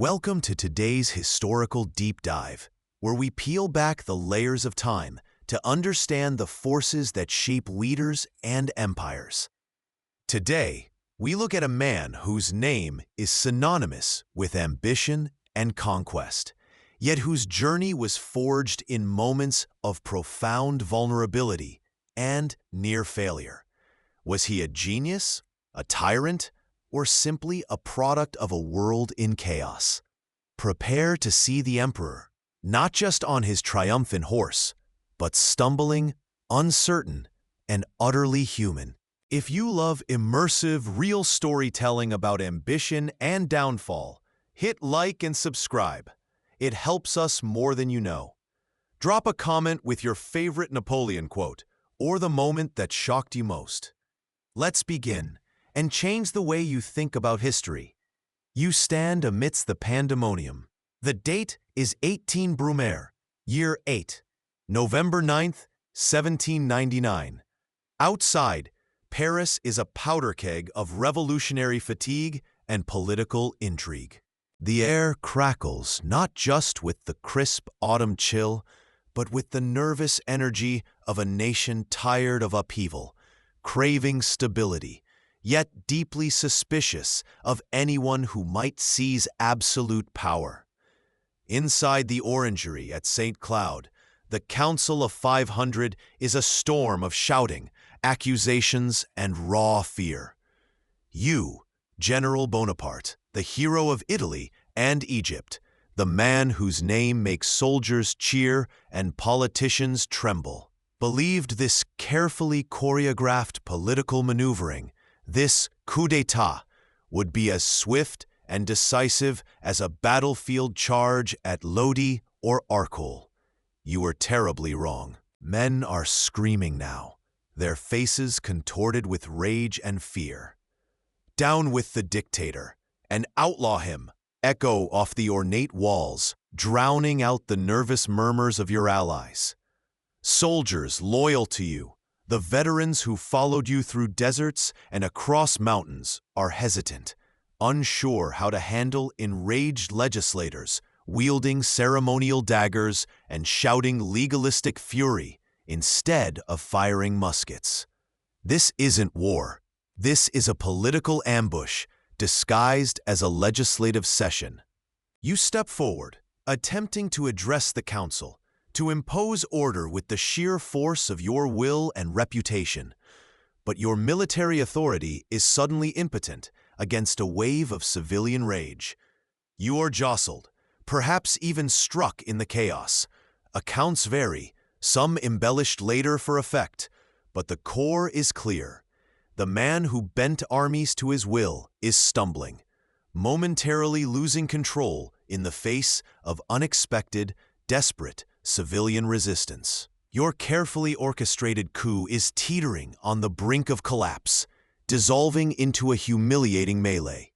Welcome to today's historical deep dive, where we peel back the layers of time to understand the forces that shape leaders and empires. Today, we look at a man whose name is synonymous with ambition and conquest, yet whose journey was forged in moments of profound vulnerability and near failure. Was he a genius, a tyrant, or simply a product of a world in chaos? Prepare to see the emperor, not just on his triumphant horse, but stumbling, uncertain, and utterly human. If you love immersive, real storytelling about ambition and downfall, hit like and subscribe. It helps us more than you know. Drop a comment with your favorite Napoleon quote or the moment that shocked you most. Let's begin and change the way you think about history. You stand amidst the pandemonium. The date is 18 Brumaire, year 8, November 9th, 1799. Outside, Paris is a powder keg of revolutionary fatigue and political intrigue. The air crackles not just with the crisp autumn chill, but with the nervous energy of a nation tired of upheaval, craving stability, yet deeply suspicious of anyone who might seize absolute power. Inside the orangery at St. Cloud, the Council of 500 is a storm of shouting, accusations, and raw fear. You, General Bonaparte, the hero of Italy and Egypt, the man whose name makes soldiers cheer and politicians tremble, believed this carefully choreographed political maneuvering, this coup d'état, would be as swift and decisive as a battlefield charge at Lodi or Arcole. You were terribly wrong. Men are screaming now, their faces contorted with rage and fear. Down with the dictator, and outlaw him, echo off the ornate walls, drowning out the nervous murmurs of your allies. Soldiers loyal to you, the veterans who followed you through deserts and across mountains, are hesitant, unsure how to handle enraged legislators wielding ceremonial daggers and shouting legalistic fury instead of firing muskets. This isn't war. This is a political ambush disguised as a legislative session. You step forward, attempting to address the council, to impose order with the sheer force of your will and reputation. But your military authority is suddenly impotent against a wave of civilian rage. You are jostled, perhaps even struck in the chaos. Accounts vary, some embellished later for effect, but the core is clear. The man who bent armies to his will is stumbling, momentarily losing control in the face of unexpected, desperate civilian resistance. Your carefully orchestrated coup is teetering on the brink of collapse, dissolving into a humiliating melee.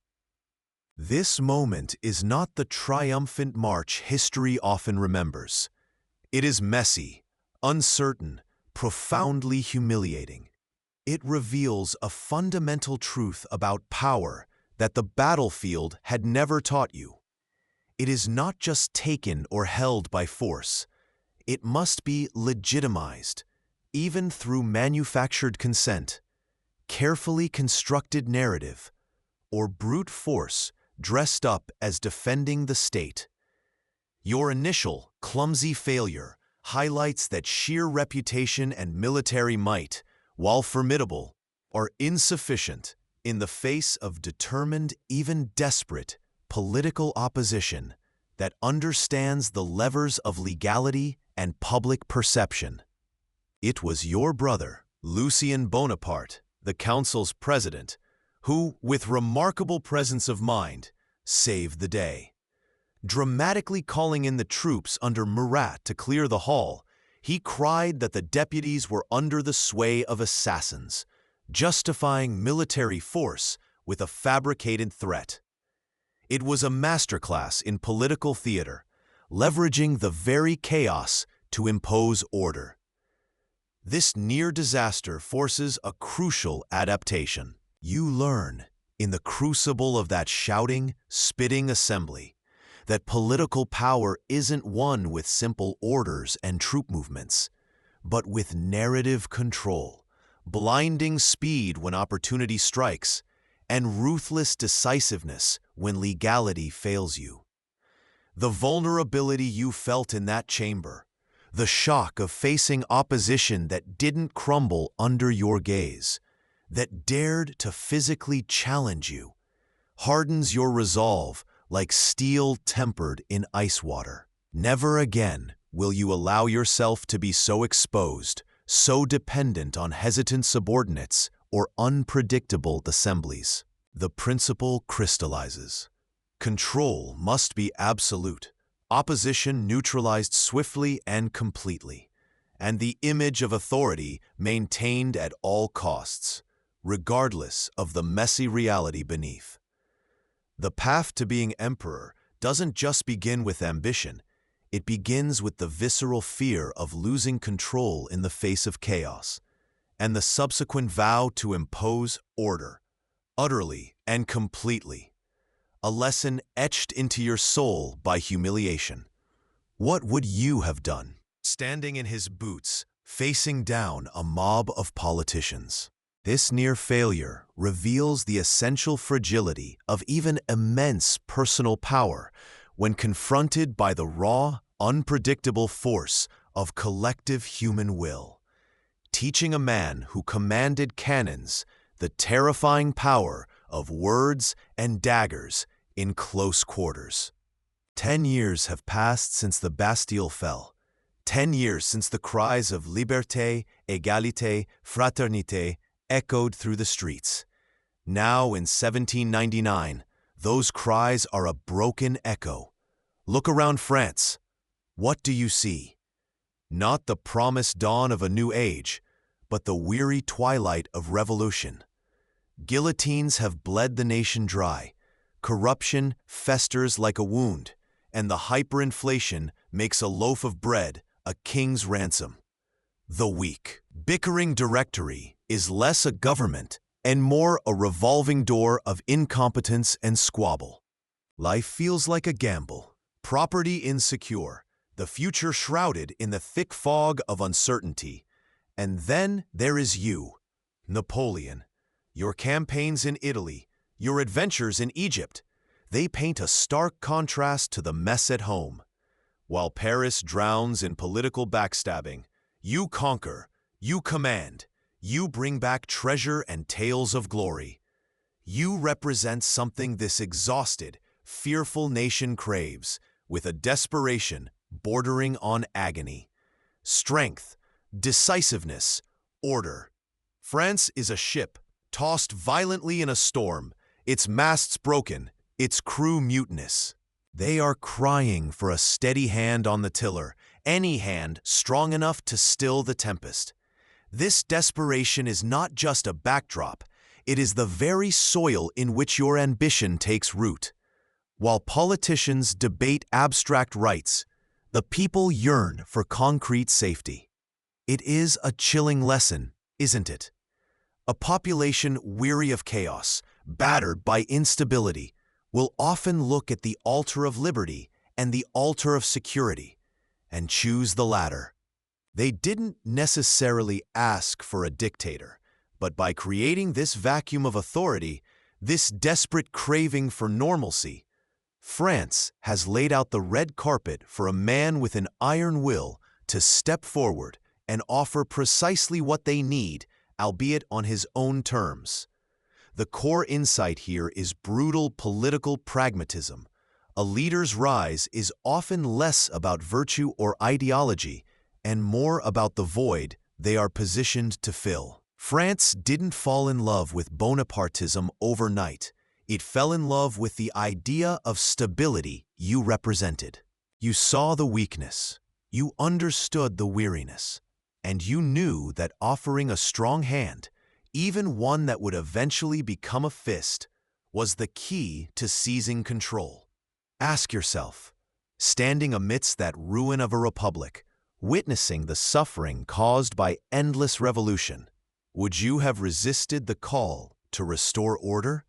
This moment is not the triumphant march history often remembers. It is messy, uncertain, profoundly humiliating. It reveals a fundamental truth about power that the battlefield had never taught you. It is not just taken or held by force. It must be legitimized, even through manufactured consent, carefully constructed narrative, or brute force dressed up as defending the state. Your initial, clumsy failure highlights that sheer reputation and military might, while formidable, are insufficient in the face of determined, even desperate, political opposition that understands the levers of legality and public perception. It was your brother, Lucien Bonaparte, the council's president, who, with remarkable presence of mind, saved the day. Dramatically calling in the troops under Murat to clear the hall, he cried that the deputies were under the sway of assassins, justifying military force with a fabricated threat. It was a masterclass in political theater, leveraging the very chaos to impose order. This near disaster forces a crucial adaptation. You learn, in the crucible of that shouting, spitting assembly, that political power isn't won with simple orders and troop movements, but with narrative control, blinding speed when opportunity strikes, and ruthless decisiveness when legality fails you. The vulnerability you felt in that chamber, the shock of facing opposition that didn't crumble under your gaze, that dared to physically challenge you, hardens your resolve like steel tempered in ice water. Never again will you allow yourself to be so exposed, so dependent on hesitant subordinates or unpredictable assemblies. The principle crystallizes. Control must be absolute, opposition neutralized swiftly and completely, and the image of authority maintained at all costs, regardless of the messy reality beneath. The path to being emperor doesn't just begin with ambition, it begins with the visceral fear of losing control in the face of chaos, and the subsequent vow to impose order, utterly and completely. A lesson etched into your soul by humiliation. What would you have done, standing in his boots, facing down a mob of politicians? This near failure reveals the essential fragility of even immense personal power when confronted by the raw, unpredictable force of collective human will, teaching a man who commanded cannons the terrifying power of words and daggers in close quarters. 10 years have passed since the Bastille fell. 10 years since the cries of liberté, égalité, fraternité echoed through the streets. Now in 1799, those cries are a broken echo. Look around France. What do you see? Not the promised dawn of a new age, but the weary twilight of revolution. Guillotines have bled the nation dry. Corruption festers like a wound, and the hyperinflation makes a loaf of bread a king's ransom. The weak, bickering directory is less a government and more a revolving door of incompetence and squabble. Life feels like a gamble, property insecure, the future shrouded in the thick fog of uncertainty. And then there is you, Napoleon. Your campaigns in Italy, your adventures in Egypt, they paint a stark contrast to the mess at home. While Paris drowns in political backstabbing, you conquer, you command, you bring back treasure and tales of glory. You represent something this exhausted, fearful nation craves, with a desperation bordering on agony. Strength, decisiveness, order. France is a ship, tossed violently in a storm, its masts broken, its crew mutinous. They are crying for a steady hand on the tiller, any hand strong enough to still the tempest. This desperation is not just a backdrop, it is the very soil in which your ambition takes root. While politicians debate abstract rights, the people yearn for concrete safety. It is a chilling lesson, isn't it? A population weary of chaos, battered by instability, will often look at the altar of liberty and the altar of security and choose the latter. They didn't necessarily ask for a dictator, but by creating this vacuum of authority, this desperate craving for normalcy, France has laid out the red carpet for a man with an iron will to step forward and offer precisely what they need, albeit on his own terms. The core insight here is brutal political pragmatism. A leader's rise is often less about virtue or ideology and more about the void they are positioned to fill. France didn't fall in love with Bonapartism overnight. It fell in love with the idea of stability you represented. You saw the weakness, you understood the weariness, and you knew that offering a strong hand, even one that would eventually become a fist, was the key to seizing control. Ask yourself, standing amidst that ruin of a republic, witnessing the suffering caused by endless revolution, would you have resisted the call to restore order?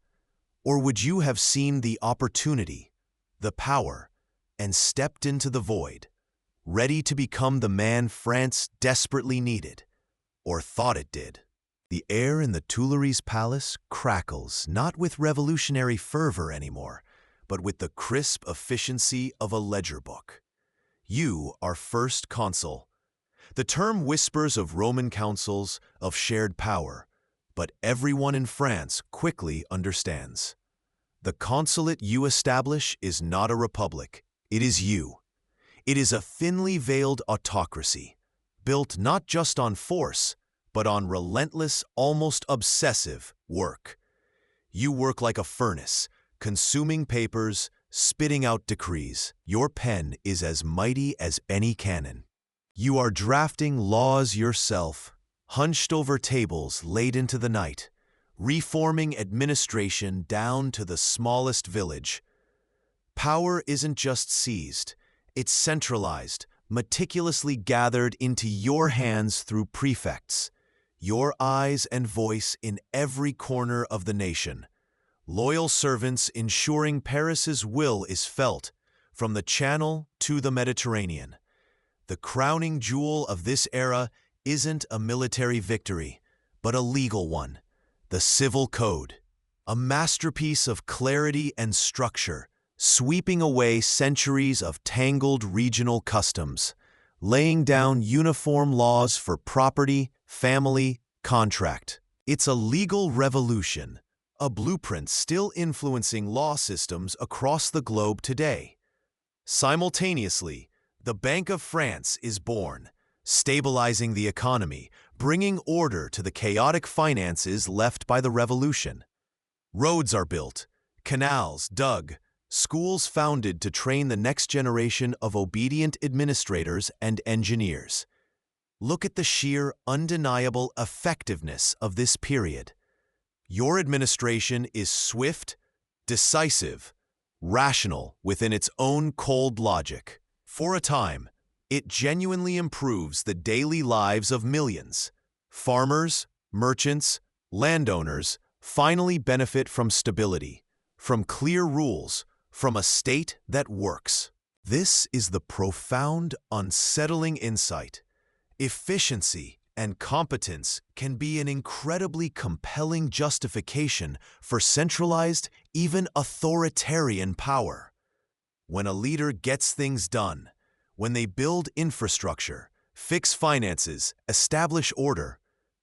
Or would you have seen the opportunity, the power, and stepped into the void, ready to become the man France desperately needed, or thought it did. The air in the Tuileries Palace crackles not with revolutionary fervor anymore, but with the crisp efficiency of a ledger book. You are First Consul. The term whispers of Roman councils, of shared power, but everyone in France quickly understands. The consulate you establish is not a republic, it is you. It is a thinly veiled autocracy, built not just on force, but on relentless, almost obsessive work. You work like a furnace, consuming papers, spitting out decrees. Your pen is as mighty as any cannon. You are drafting laws yourself, hunched over tables late into the night, reforming administration down to the smallest village. Power isn't just seized, it's centralized, meticulously gathered into your hands through prefects, your eyes and voice in every corner of the nation. Loyal servants ensuring Paris's will is felt from the Channel to the Mediterranean. The crowning jewel of this era isn't a military victory, but a legal one, the Civil Code, a masterpiece of clarity and structure, sweeping away centuries of tangled regional customs, laying down uniform laws for property, family, contract. It's a legal revolution, a blueprint still influencing law systems across the globe today. Simultaneously, the Bank of France is born, stabilizing the economy, bringing order to the chaotic finances left by the revolution. Roads are built, canals dug, schools founded to train the next generation of obedient administrators and engineers. Look at the sheer, undeniable effectiveness of this period. Your administration is swift, decisive, rational within its own cold logic. For a time, it genuinely improves the daily lives of millions. Farmers, merchants, landowners finally benefit from stability, from clear rules, from a state that works. This is the profound, unsettling insight. Efficiency and competence can be an incredibly compelling justification for centralized, even authoritarian power. When a leader gets things done, when they build infrastructure, fix finances, establish order,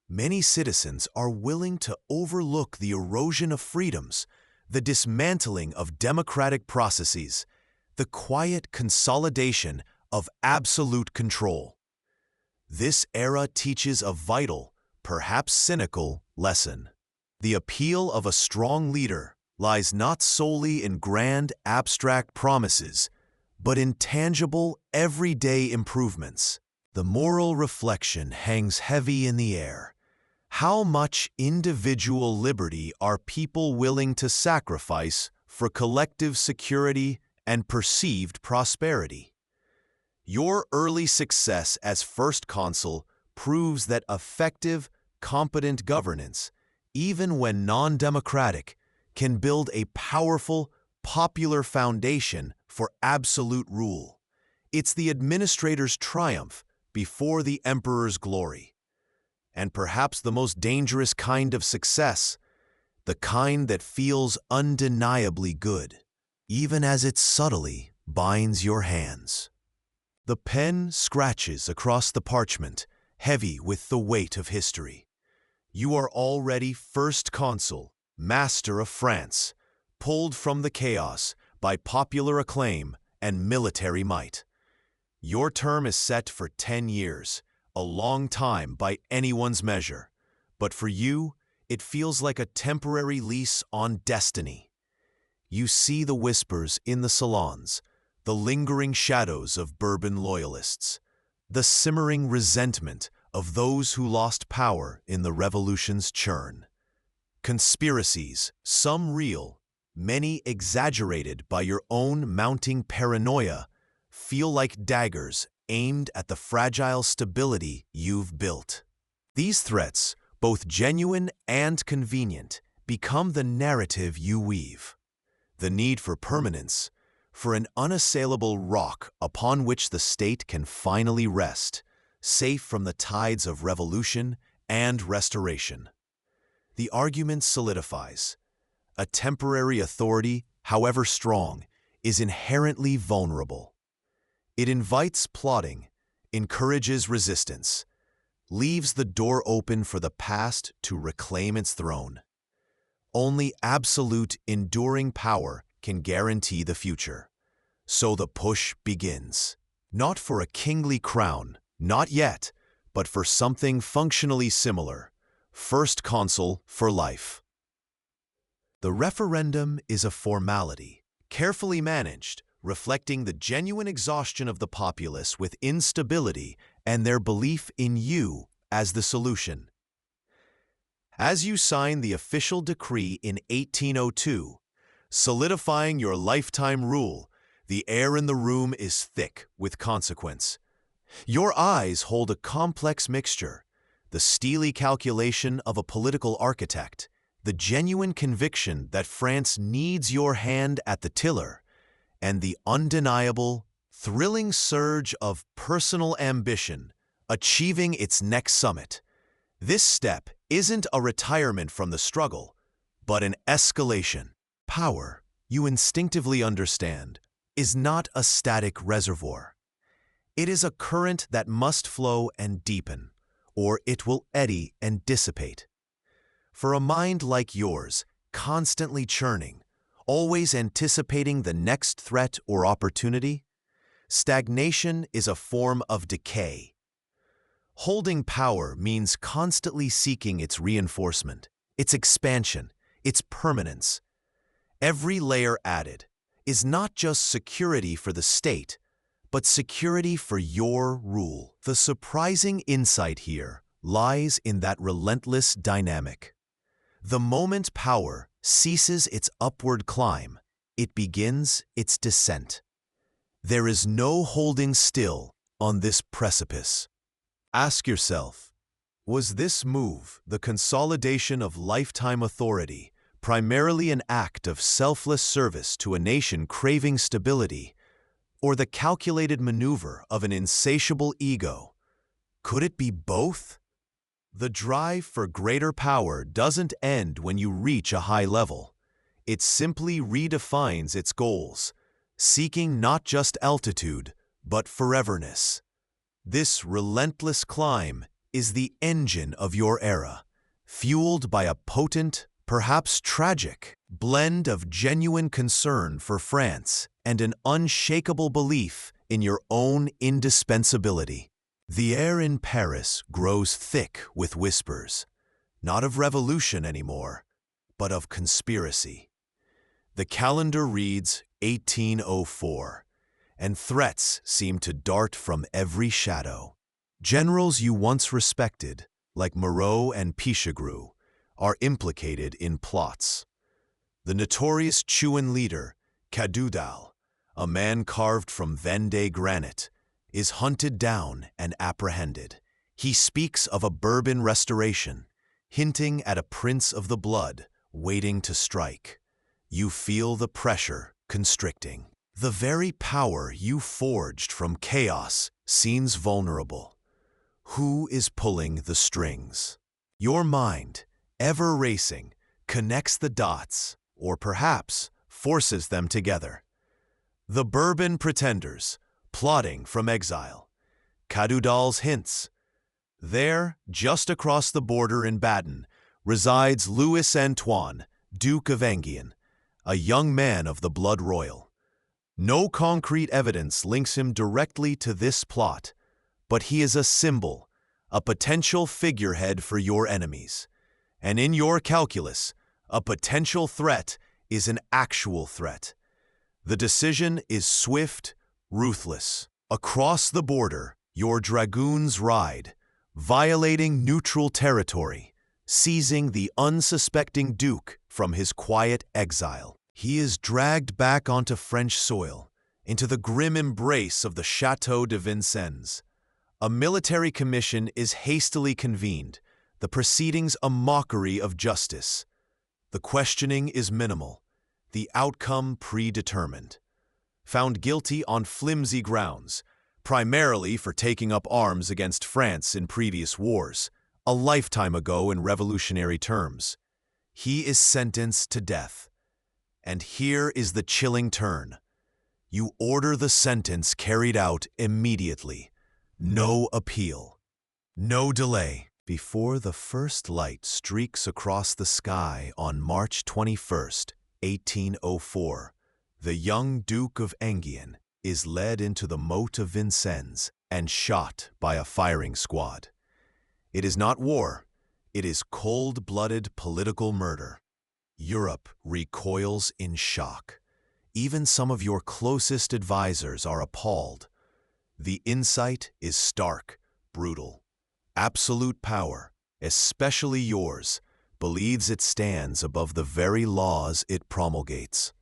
many citizens are willing to overlook the erosion of freedoms, the dismantling of democratic processes, the quiet consolidation of absolute control. This era teaches a vital, perhaps cynical, lesson. The appeal of a strong leader lies not solely in grand, abstract promises, but in tangible, everyday improvements. The moral reflection hangs heavy in the air. How much individual liberty are people willing to sacrifice for collective security and perceived prosperity? Your early success as First Consul proves that effective, competent governance, even when non-democratic, can build a powerful, popular foundation for absolute rule. It's the administrator's triumph before the emperor's glory. And perhaps the most dangerous kind of success, the kind that feels undeniably good, even as it subtly binds your hands. The pen scratches across the parchment, heavy with the weight of history. You are already First Consul, master of France, pulled from the chaos by popular acclaim and military might. Your term is set for 10 years, a long time by anyone's measure, but for you, it feels like a temporary lease on destiny. You see the whispers in the salons, the lingering shadows of Bourbon loyalists, the simmering resentment of those who lost power in the revolution's churn. Conspiracies, some real, many exaggerated by your own mounting paranoia, feel like daggers aimed at the fragile stability you've built. These threats, both genuine and convenient, become the narrative you weave. The need for permanence, for an unassailable rock upon which the state can finally rest, safe from the tides of revolution and restoration. The argument solidifies. A temporary authority, however strong, is inherently vulnerable. It invites plotting, encourages resistance, leaves the door open for the past to reclaim its throne. Only absolute, enduring power can guarantee the future. So the push begins. Not for a kingly crown, not yet, but for something functionally similar. First Consul for life. The referendum is a formality, carefully managed, reflecting the genuine exhaustion of the populace with instability and their belief in you as the solution. As you sign the official decree in 1802, solidifying your lifetime rule, the air in the room is thick with consequence. Your eyes hold a complex mixture, the steely calculation of a political architect, the genuine conviction that France needs your hand at the tiller, and the undeniable, thrilling surge of personal ambition achieving its next summit. This step isn't a retirement from the struggle, but an escalation. Power, you instinctively understand, is not a static reservoir. It is a current that must flow and deepen, or it will eddy and dissipate. For a mind like yours, constantly churning, always anticipating the next threat or opportunity, stagnation is a form of decay. Holding power means constantly seeking its reinforcement, its expansion, its permanence. Every layer added is not just security for the state, but security for your rule. The surprising insight here lies in that relentless dynamic. The moment power ceases its upward climb, it begins its descent. There is no holding still on this precipice. Ask yourself, was this move, the consolidation of lifetime authority, primarily an act of selfless service to a nation craving stability, or the calculated maneuver of an insatiable ego? Could it be both? The drive for greater power doesn't end when you reach a high level. It simply redefines its goals, seeking not just altitude, but foreverness. This relentless climb is the engine of your era, fueled by a potent, perhaps tragic, blend of genuine concern for France and an unshakable belief in your own indispensability. The air in Paris grows thick with whispers, not of revolution anymore, but of conspiracy. The calendar reads 1804, and threats seem to dart from every shadow. Generals you once respected, like Moreau and Pichegru, are implicated in plots. The notorious Chouan leader, Cadoudal, a man carved from Vendée granite, is hunted down and apprehended. He speaks of a Bourbon restoration, hinting at a prince of the blood waiting to strike. You feel the pressure constricting. The very power you forged from chaos seems vulnerable. Who is pulling the strings? Your mind, ever racing, connects the dots, or perhaps forces them together. The Bourbon pretenders, plotting from exile. Cadoudal's hints. There, just across the border in Baden, resides Louis Antoine, Duke of Enghien, a young man of the blood royal. No concrete evidence links him directly to this plot, but he is a symbol, a potential figurehead for your enemies. And in your calculus, a potential threat is an actual threat. The decision is swift, ruthless. Across the border, your dragoons ride, violating neutral territory, seizing the unsuspecting Duke from his quiet exile. He is dragged back onto French soil, into the grim embrace of the Château de Vincennes. A military commission is hastily convened, the proceedings a mockery of justice. The questioning is minimal, the outcome predetermined. found guilty on flimsy grounds, primarily for taking up arms against France in previous wars, a lifetime ago in revolutionary terms. He is sentenced to death. And here is the chilling turn. You order the sentence carried out immediately. No appeal. No delay. Before the first light streaks across the sky on March 21st, 1804, the young Duke of Enghien is led into the moat of Vincennes and shot by a firing squad. It is not war. It is cold-blooded political murder. Europe recoils in shock. Even some of your closest advisors are appalled. The insight is stark, brutal. Absolute power, especially yours, believes it stands above the very laws it promulgates.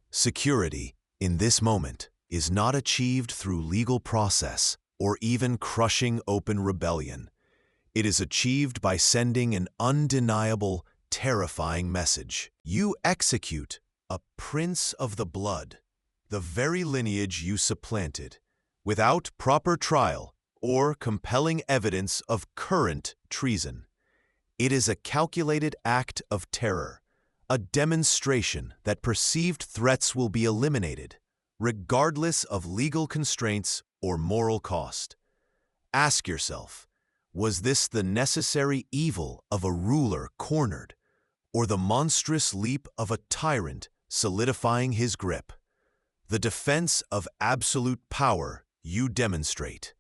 Security, in this moment, is not achieved through legal process or even crushing open rebellion. It is achieved by sending an undeniable, terrifying message. You execute a prince of the blood, the very lineage you supplanted, without proper trial or compelling evidence of current treason. It is a calculated act of terror, a demonstration that perceived threats will be eliminated, regardless of legal constraints or moral cost. Ask yourself, was this the necessary evil of a ruler cornered, or the monstrous leap of a tyrant solidifying his grip? The defense of absolute power you demonstrate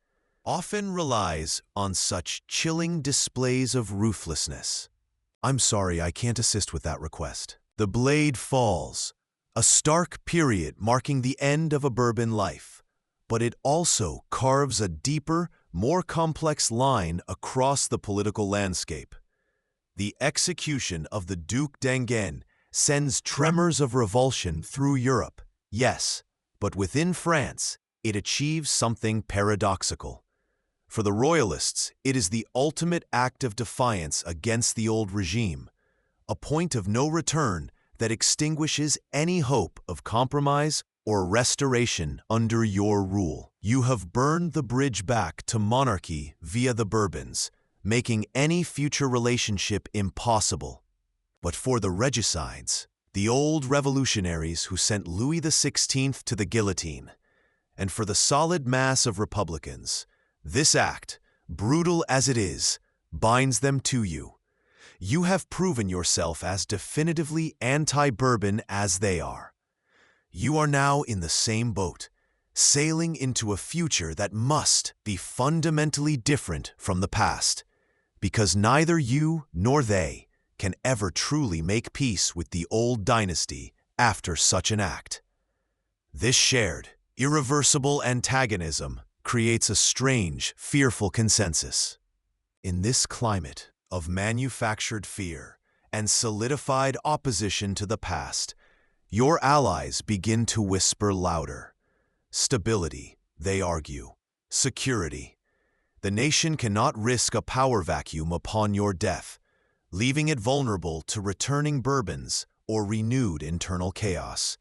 often relies on such chilling displays of ruthlessness. I'm sorry, I can't assist with that request. The blade falls, a stark period marking the end of a Bourbon life, but it also carves a deeper, more complex line across the political landscape. The execution of the Duc d'Enghien sends tremors of revulsion through Europe, yes, but within France, it achieves something paradoxical. For the Royalists, it is the ultimate act of defiance against the old regime, a point of no return that extinguishes any hope of compromise or restoration under your rule. You have burned the bridge back to monarchy via the Bourbons, making any future relationship impossible. But for the regicides, the old revolutionaries who sent Louis XVI to the guillotine, and for the solid mass of Republicans, this act, brutal as it is, binds them to you. You have proven yourself as definitively anti-Bourbon as they are. You are now in the same boat, sailing into a future that must be fundamentally different from the past, because neither you nor they can ever truly make peace with the old dynasty after such an act. This shared, irreversible antagonism creates a strange, fearful consensus. In this climate of manufactured fear and solidified opposition to the past, your allies begin to whisper louder. Stability, they argue. Security. The nation cannot risk a power vacuum upon your death, leaving it vulnerable to returning Bourbons or renewed internal chaos.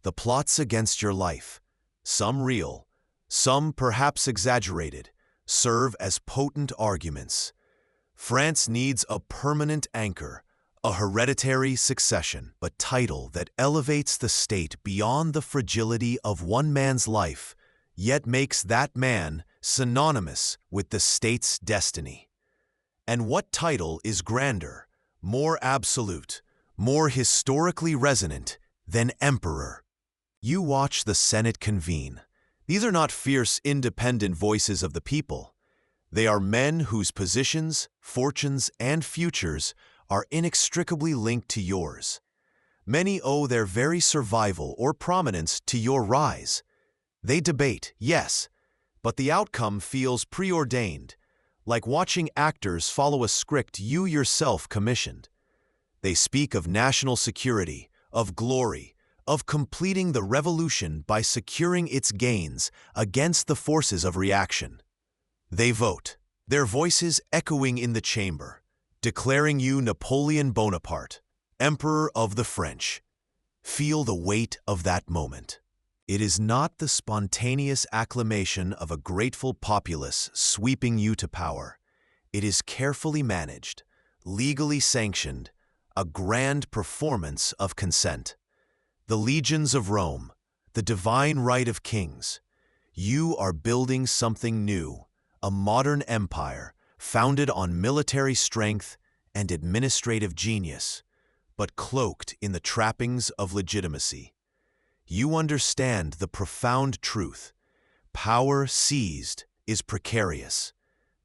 The plots against your life, some real, some perhaps exaggerated, serve as potent arguments. France needs a permanent anchor, a hereditary succession, a title that elevates the state beyond the fragility of one man's life, yet makes that man synonymous with the state's destiny. And what title is grander, more absolute, more historically resonant than emperor? You watch the Senate convene. These are not fierce, independent voices of the people. They are men whose positions, fortunes, and futures are inextricably linked to yours. Many owe their very survival or prominence to your rise. They debate, yes, but the outcome feels preordained, like watching actors follow a script you yourself commissioned. They speak of national security, of glory, of completing the revolution by securing its gains against the forces of reaction. They vote, their voices echoing in the chamber, declaring you Napoleon Bonaparte, Emperor of the French. Feel the weight of that moment. It is not the spontaneous acclamation of a grateful populace sweeping you to power. It is carefully managed, legally sanctioned, a grand performance of consent. The legions of Rome, the divine right of kings. You are building something new, a modern empire founded on military strength and administrative genius, but cloaked in the trappings of legitimacy. You understand the profound truth. Power seized is precarious.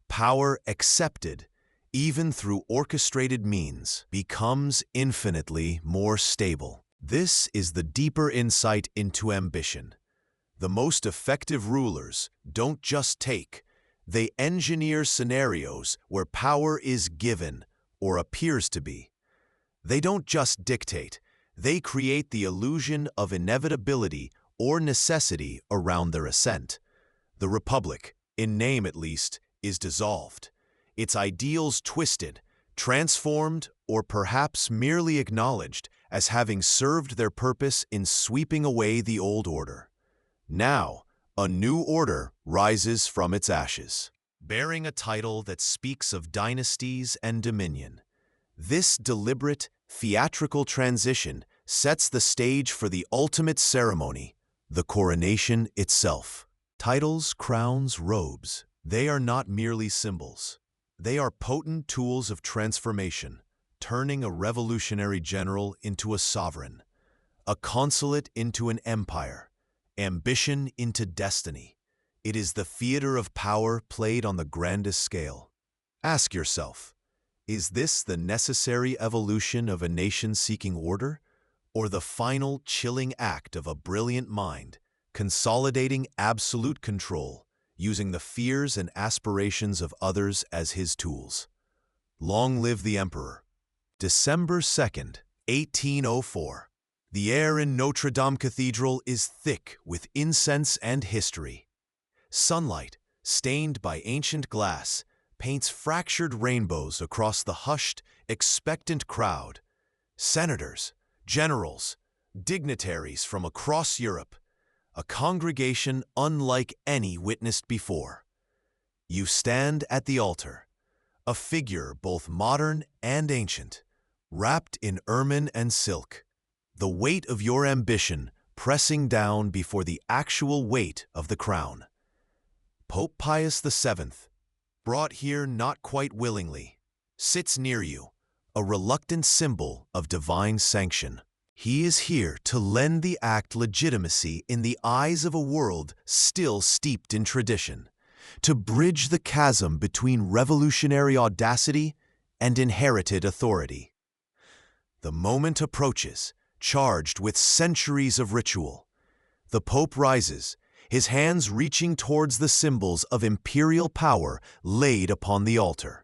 Power accepted, even through orchestrated means, becomes infinitely more stable. This is the deeper insight into ambition. The most effective rulers don't just take, they engineer scenarios where power is given or appears to be. They don't just dictate, they create the illusion of inevitability or necessity around their ascent. The Republic, in name at least, is dissolved. Its ideals twisted, transformed, or perhaps merely acknowledged as having served their purpose in sweeping away the old order. Now, a new order rises from its ashes, bearing a title that speaks of dynasties and dominion. This deliberate, theatrical transition sets the stage for the ultimate ceremony, the coronation itself. Titles, crowns, robes, they are not merely symbols. They are potent tools of transformation, turning a revolutionary general into a sovereign, a consulate into an empire, ambition into destiny. It is the theater of power played on the grandest scale. Ask yourself, is this the necessary evolution of a nation seeking order, or the final chilling act of a brilliant mind, consolidating absolute control, using the fears and aspirations of others as his tools? Long live the Emperor. December 2nd, 1804. The air in Notre Dame Cathedral is thick with incense and history. Sunlight, stained by ancient glass, paints fractured rainbows across the hushed, expectant crowd. Senators, generals, dignitaries from across Europe, a congregation unlike any witnessed before. You stand at the altar, a figure both modern and ancient, wrapped in ermine and silk, the weight of your ambition pressing down before the actual weight of the crown. Pope Pius VII, brought here not quite willingly, sits near you, a reluctant symbol of divine sanction. He is here to lend the act legitimacy in the eyes of a world still steeped in tradition, to bridge the chasm between revolutionary audacity and inherited authority. The moment approaches, charged with centuries of ritual. The Pope rises, his hands reaching towards the symbols of imperial power laid upon the altar.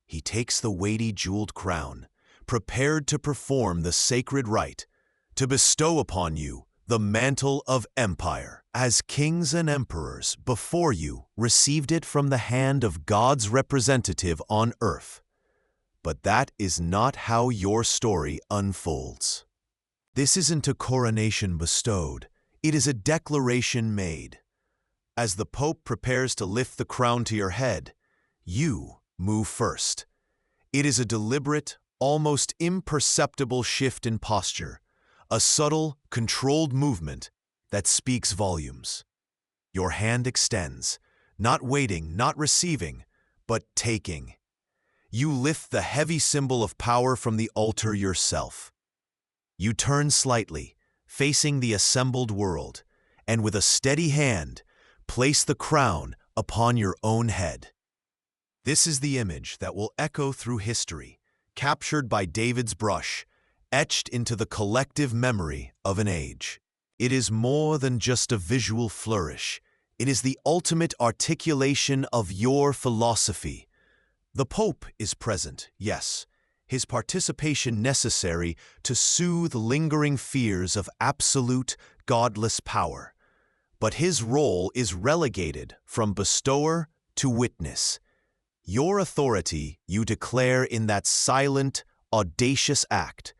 He takes the weighty jeweled crown, prepared to perform the sacred rite, to bestow upon you the mantle of empire, as kings and emperors before you received it from the hand of God's representative on earth. But that is not how your story unfolds. This isn't a coronation bestowed, it is a declaration made. As the Pope prepares to lift the crown to your head, you move first. It is a deliberate, almost imperceptible shift in posture, a subtle, controlled movement that speaks volumes. Your hand extends, not waiting, not receiving, but taking. You lift the heavy symbol of power from the altar yourself. You turn slightly, facing the assembled world, and with a steady hand, place the crown upon your own head. This is the image that will echo through history, captured by David's brush, etched into the collective memory of an age. It is more than just a visual flourish. It is the ultimate articulation of your philosophy. The Pope is present, yes, his participation necessary to soothe lingering fears of absolute, godless power. But his role is relegated from bestower to witness. Your authority, you declare in that silent, audacious act,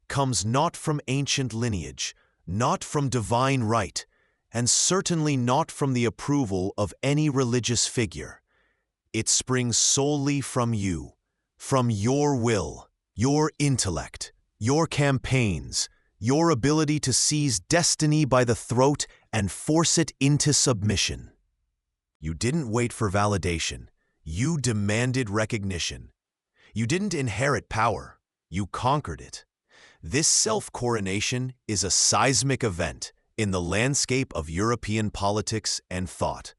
comes not from ancient lineage, not from divine right, and certainly not from the approval of any religious figure. It springs solely from you, from your will, your intellect, your campaigns, your ability to seize destiny by the throat and force it into submission. You didn't wait for validation. You demanded recognition. You didn't inherit power. You conquered it. This self-coronation is a seismic event in the landscape of European politics and thought.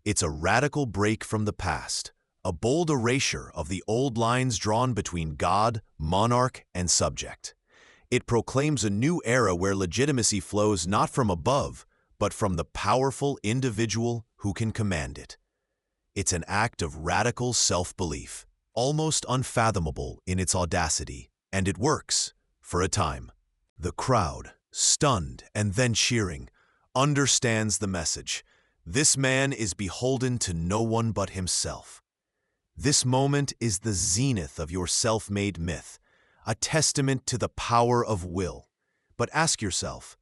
It's a radical break from the past, a bold erasure of the old lines drawn between God, monarch, and subject. It proclaims a new era where legitimacy flows not from above, but from the powerful individual who can command it. It's an act of radical self-belief, almost unfathomable in its audacity, and it works, for a time. The crowd, stunned and then cheering, understands the message. This man is beholden to no one but himself. This moment is the zenith of your self-made myth, a testament to the power of will. But ask yourself,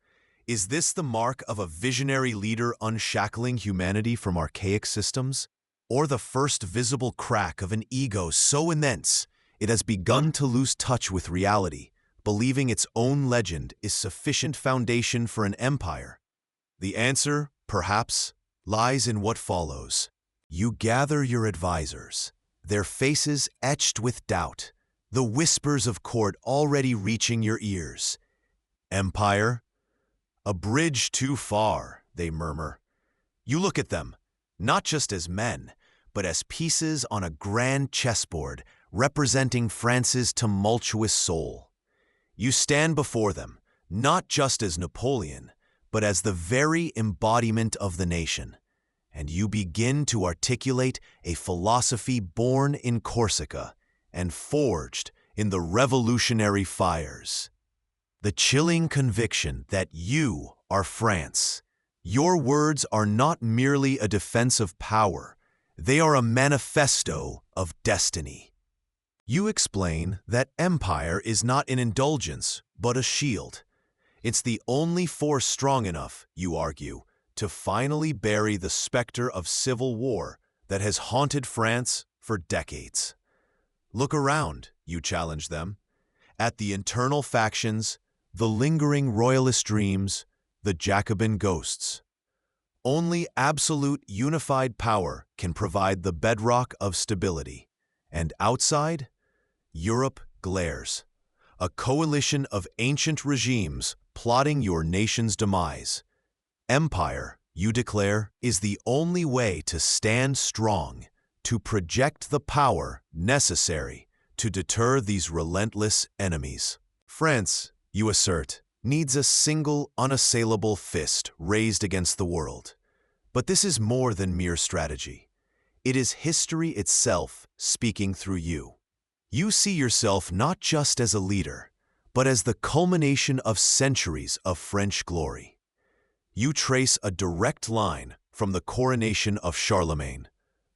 is this the mark of a visionary leader unshackling humanity from archaic systems? Or the first visible crack of an ego so immense it has begun to lose touch with reality, believing its own legend is sufficient foundation for an empire? The answer, perhaps, lies in what follows. You gather your advisors, their faces etched with doubt, the whispers of court already reaching your ears. Empire? A bridge too far, they murmur. You look at them, not just as men, but as pieces on a grand chessboard representing France's tumultuous soul. You stand before them, not just as Napoleon, but as the very embodiment of the nation, and you begin to articulate a philosophy born in Corsica and forged in the revolutionary fires. The chilling conviction that you are France. Your words are not merely a defense of power, they are a manifesto of destiny. You explain that empire is not an indulgence, but a shield. It's the only force strong enough, you argue, to finally bury the specter of civil war that has haunted France for decades. Look around, you challenge them, at the internal factions, the lingering royalist dreams, the Jacobin ghosts. Only absolute unified power can provide the bedrock of stability. And outside, Europe glares, a coalition of ancient regimes plotting your nation's demise. Empire, you declare, is the only way to stand strong, to project the power necessary to deter these relentless enemies. France, you assert, needs a single unassailable fist raised against the world. But this is more than mere strategy. It is history itself speaking through you. You see yourself not just as a leader, but as the culmination of centuries of French glory. You trace a direct line from the coronation of Charlemagne,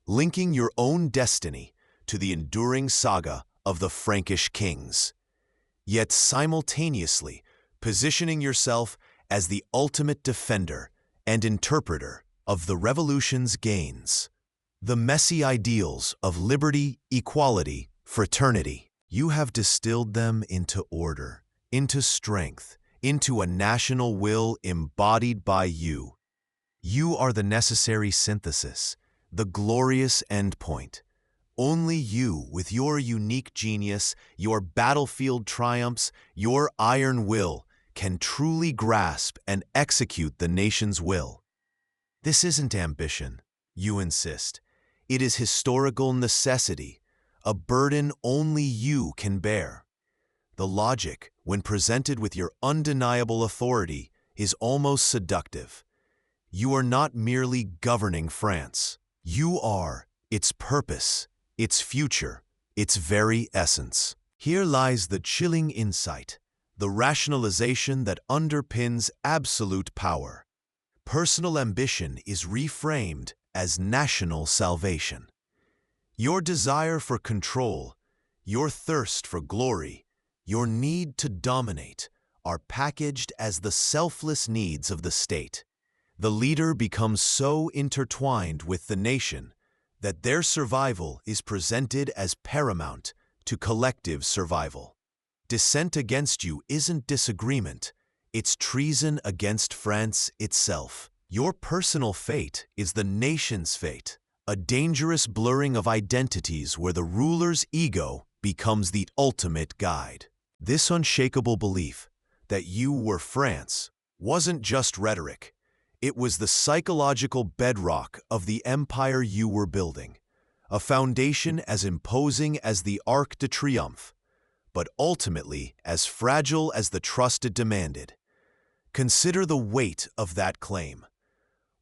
linking your own destiny to the enduring saga of the Frankish kings, yet simultaneously positioning yourself as the ultimate defender and interpreter of the revolution's gains. The messy ideals of liberty, equality, fraternity, you have distilled them into order, into strength, into a national will embodied by you. You are the necessary synthesis, the glorious endpoint. Only you, with your unique genius, your battlefield triumphs, your iron will, can truly grasp and execute the nation's will. This isn't ambition, you insist. It is historical necessity, a burden only you can bear. The logic, when presented with your undeniable authority, is almost seductive. You are not merely governing France. You are its purpose, its future, its very essence. Here lies the chilling insight, the rationalization that underpins absolute power. Personal ambition is reframed as national salvation. Your desire for control, your thirst for glory, your need to dominate are packaged as the selfless needs of the state. The leader becomes so intertwined with the nation that their survival is presented as paramount to collective survival. Dissent against you isn't disagreement, it's treason against France itself. Your personal fate is the nation's fate, a dangerous blurring of identities where the ruler's ego becomes the ultimate guide. This unshakable belief that you were France wasn't just rhetoric. It was the psychological bedrock of the empire you were building, a foundation as imposing as the Arc de Triomphe, but ultimately as fragile as the trust it demanded. Consider the weight of that claim.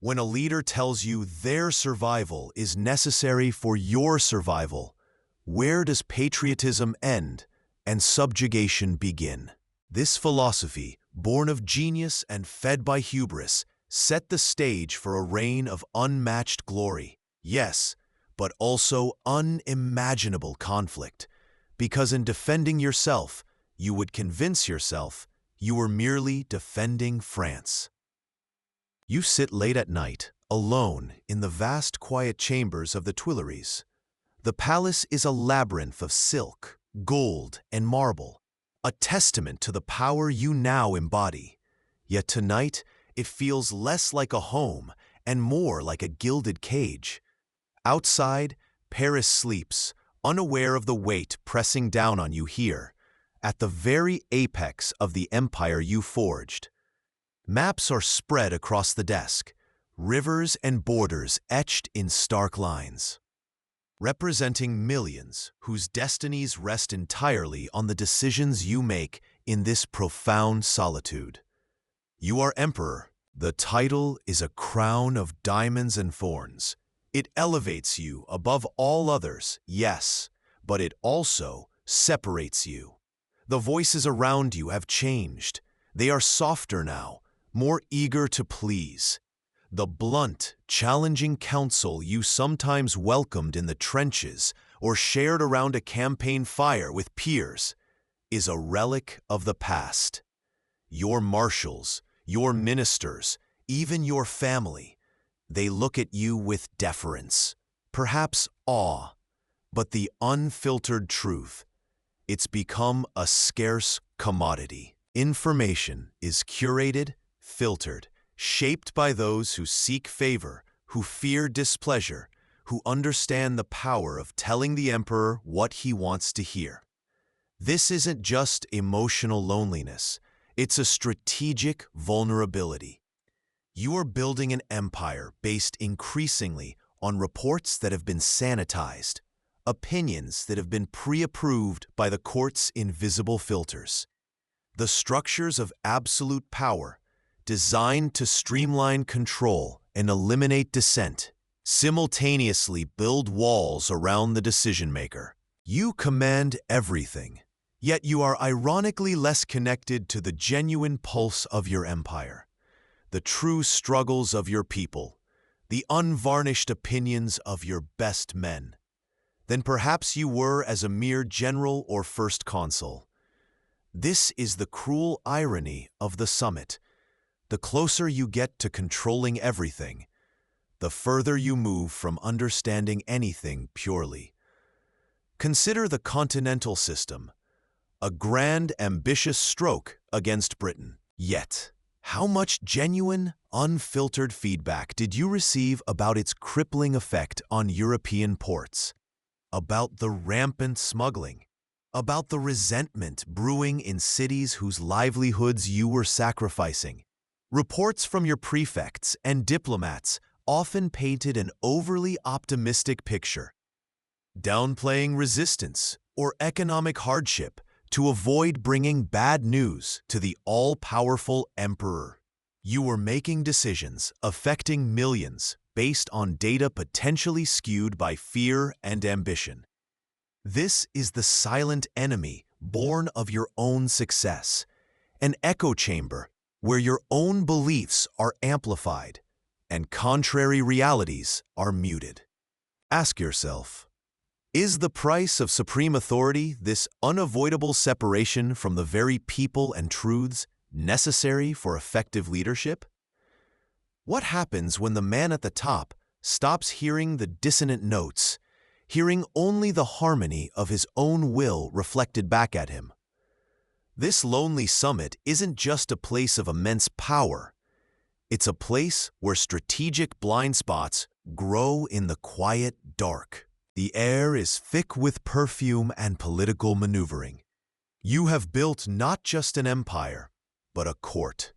When a leader tells you their survival is necessary for your survival, where does patriotism end and subjugation begin? This philosophy, born of genius and fed by hubris, set the stage for a reign of unmatched glory. Yes, but also unimaginable conflict, because in defending yourself, you would convince yourself you were merely defending France. You sit late at night, alone in the vast quiet chambers of the Tuileries. The palace is a labyrinth of silk, gold, and marble, a testament to the power you now embody. Yet tonight, it feels less like a home and more like a gilded cage. Outside, Paris sleeps, unaware of the weight pressing down on you here, at the very apex of the empire you forged. Maps are spread across the desk, rivers and borders etched in stark lines, representing millions whose destinies rest entirely on the decisions you make in this profound solitude. You are emperor. The title is a crown of diamonds and thorns. It elevates you above all others, yes, but it also separates you. The voices around you have changed. They are softer now, more eager to please. The blunt, challenging counsel you sometimes welcomed in the trenches or shared around a campaign fire with peers is a relic of the past. Your marshals, your ministers, even your family, they look at you with deference, perhaps awe, but the unfiltered truth, it's become a scarce commodity. Information is curated, filtered, shaped by those who seek favor, who fear displeasure, who understand the power of telling the emperor what he wants to hear. This isn't just emotional loneliness, it's a strategic vulnerability. You are building an empire based increasingly on reports that have been sanitized, opinions that have been pre-approved by the court's invisible filters. The structures of absolute power, designed to streamline control and eliminate dissent, simultaneously build walls around the decision-maker. You command everything, yet you are ironically less connected to the genuine pulse of your empire, the true struggles of your people, the unvarnished opinions of your best men, than perhaps you were as a mere general or first consul. This is the cruel irony of the summit. The closer you get to controlling everything, the further you move from understanding anything purely. Consider the continental system, a grand, ambitious stroke against Britain. Yet, how much genuine, unfiltered feedback did you receive about its crippling effect on European ports? About the rampant smuggling? About the resentment brewing in cities whose livelihoods you were sacrificing? Reports from your prefects and diplomats often painted an overly optimistic picture, downplaying resistance or economic hardship to avoid bringing bad news to the all-powerful emperor. You were making decisions affecting millions based on data potentially skewed by fear and ambition. This is the silent enemy born of your own success, an echo chamber where your own beliefs are amplified and contrary realities are muted. Ask yourself, Is the price of supreme authority this unavoidable separation from the very people and truths necessary for effective leadership? What happens when the man at the top stops hearing the dissonant notes, hearing only the harmony of his own will reflected back at him? This lonely summit isn't just a place of immense power. It's a place where strategic blind spots grow in the quiet dark. The air is thick with perfume and political maneuvering. You have built not just an empire, but a court.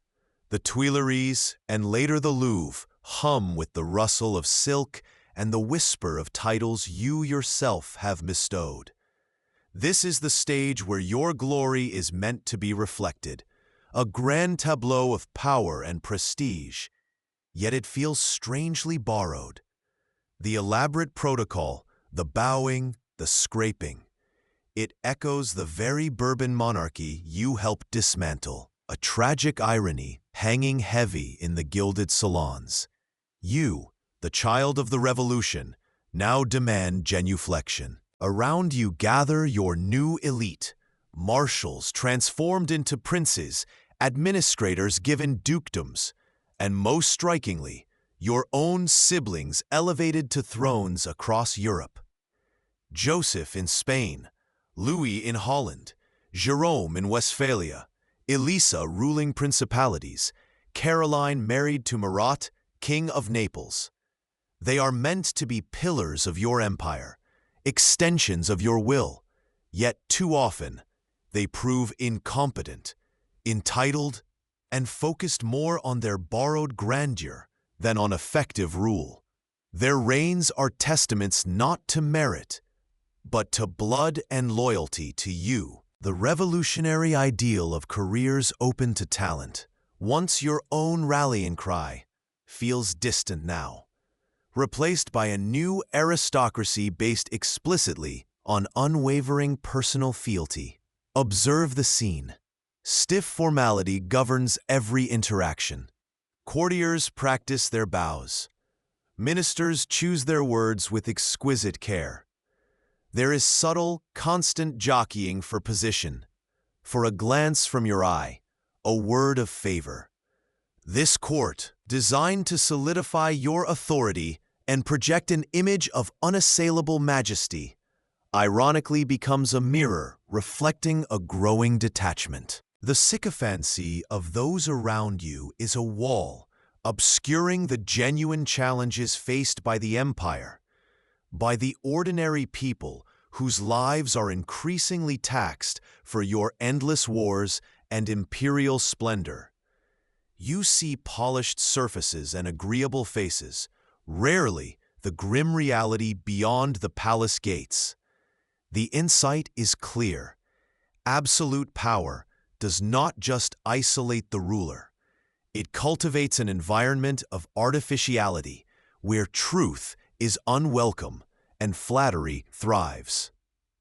The Tuileries and later the Louvre hum with the rustle of silk and the whisper of titles you yourself have bestowed. This is the stage where your glory is meant to be reflected, a grand tableau of power and prestige, yet it feels strangely borrowed. The elaborate protocol, the bowing, the scraping, it echoes the very Bourbon monarchy you helped dismantle, a tragic irony hanging heavy in the gilded salons. You, the child of the revolution, now demand genuflection. Around you gather your new elite, marshals transformed into princes, administrators given dukedoms, and most strikingly, your own siblings elevated to thrones across Europe. Joseph in Spain, Louis in Holland, Jerome in Westphalia, Elisa ruling principalities, Caroline married to Murat, King of Naples. They are meant to be pillars of your empire, extensions of your will, yet too often they prove incompetent, entitled, and focused more on their borrowed grandeur than on effective rule. Their reigns are testaments not to merit, but to blood and loyalty to you. The revolutionary ideal of careers open to talent, once your own rallying cry, feels distant now, replaced by a new aristocracy based explicitly on unwavering personal fealty. Observe the scene. Stiff formality governs every interaction. Courtiers practice their bows. Ministers choose their words with exquisite care. There is subtle, constant jockeying for position, for a glance from your eye, a word of favor. This court, designed to solidify your authority and project an image of unassailable majesty, ironically becomes a mirror reflecting a growing detachment. The sycophancy of those around you is a wall, obscuring the genuine challenges faced by the empire, by the ordinary people whose lives are increasingly taxed for your endless wars and imperial splendor. You see polished surfaces and agreeable faces, rarely the grim reality beyond the palace gates. The insight is clear. Absolute power does not just isolate the ruler. It cultivates an environment of artificiality where truth is unwelcome and flattery thrives,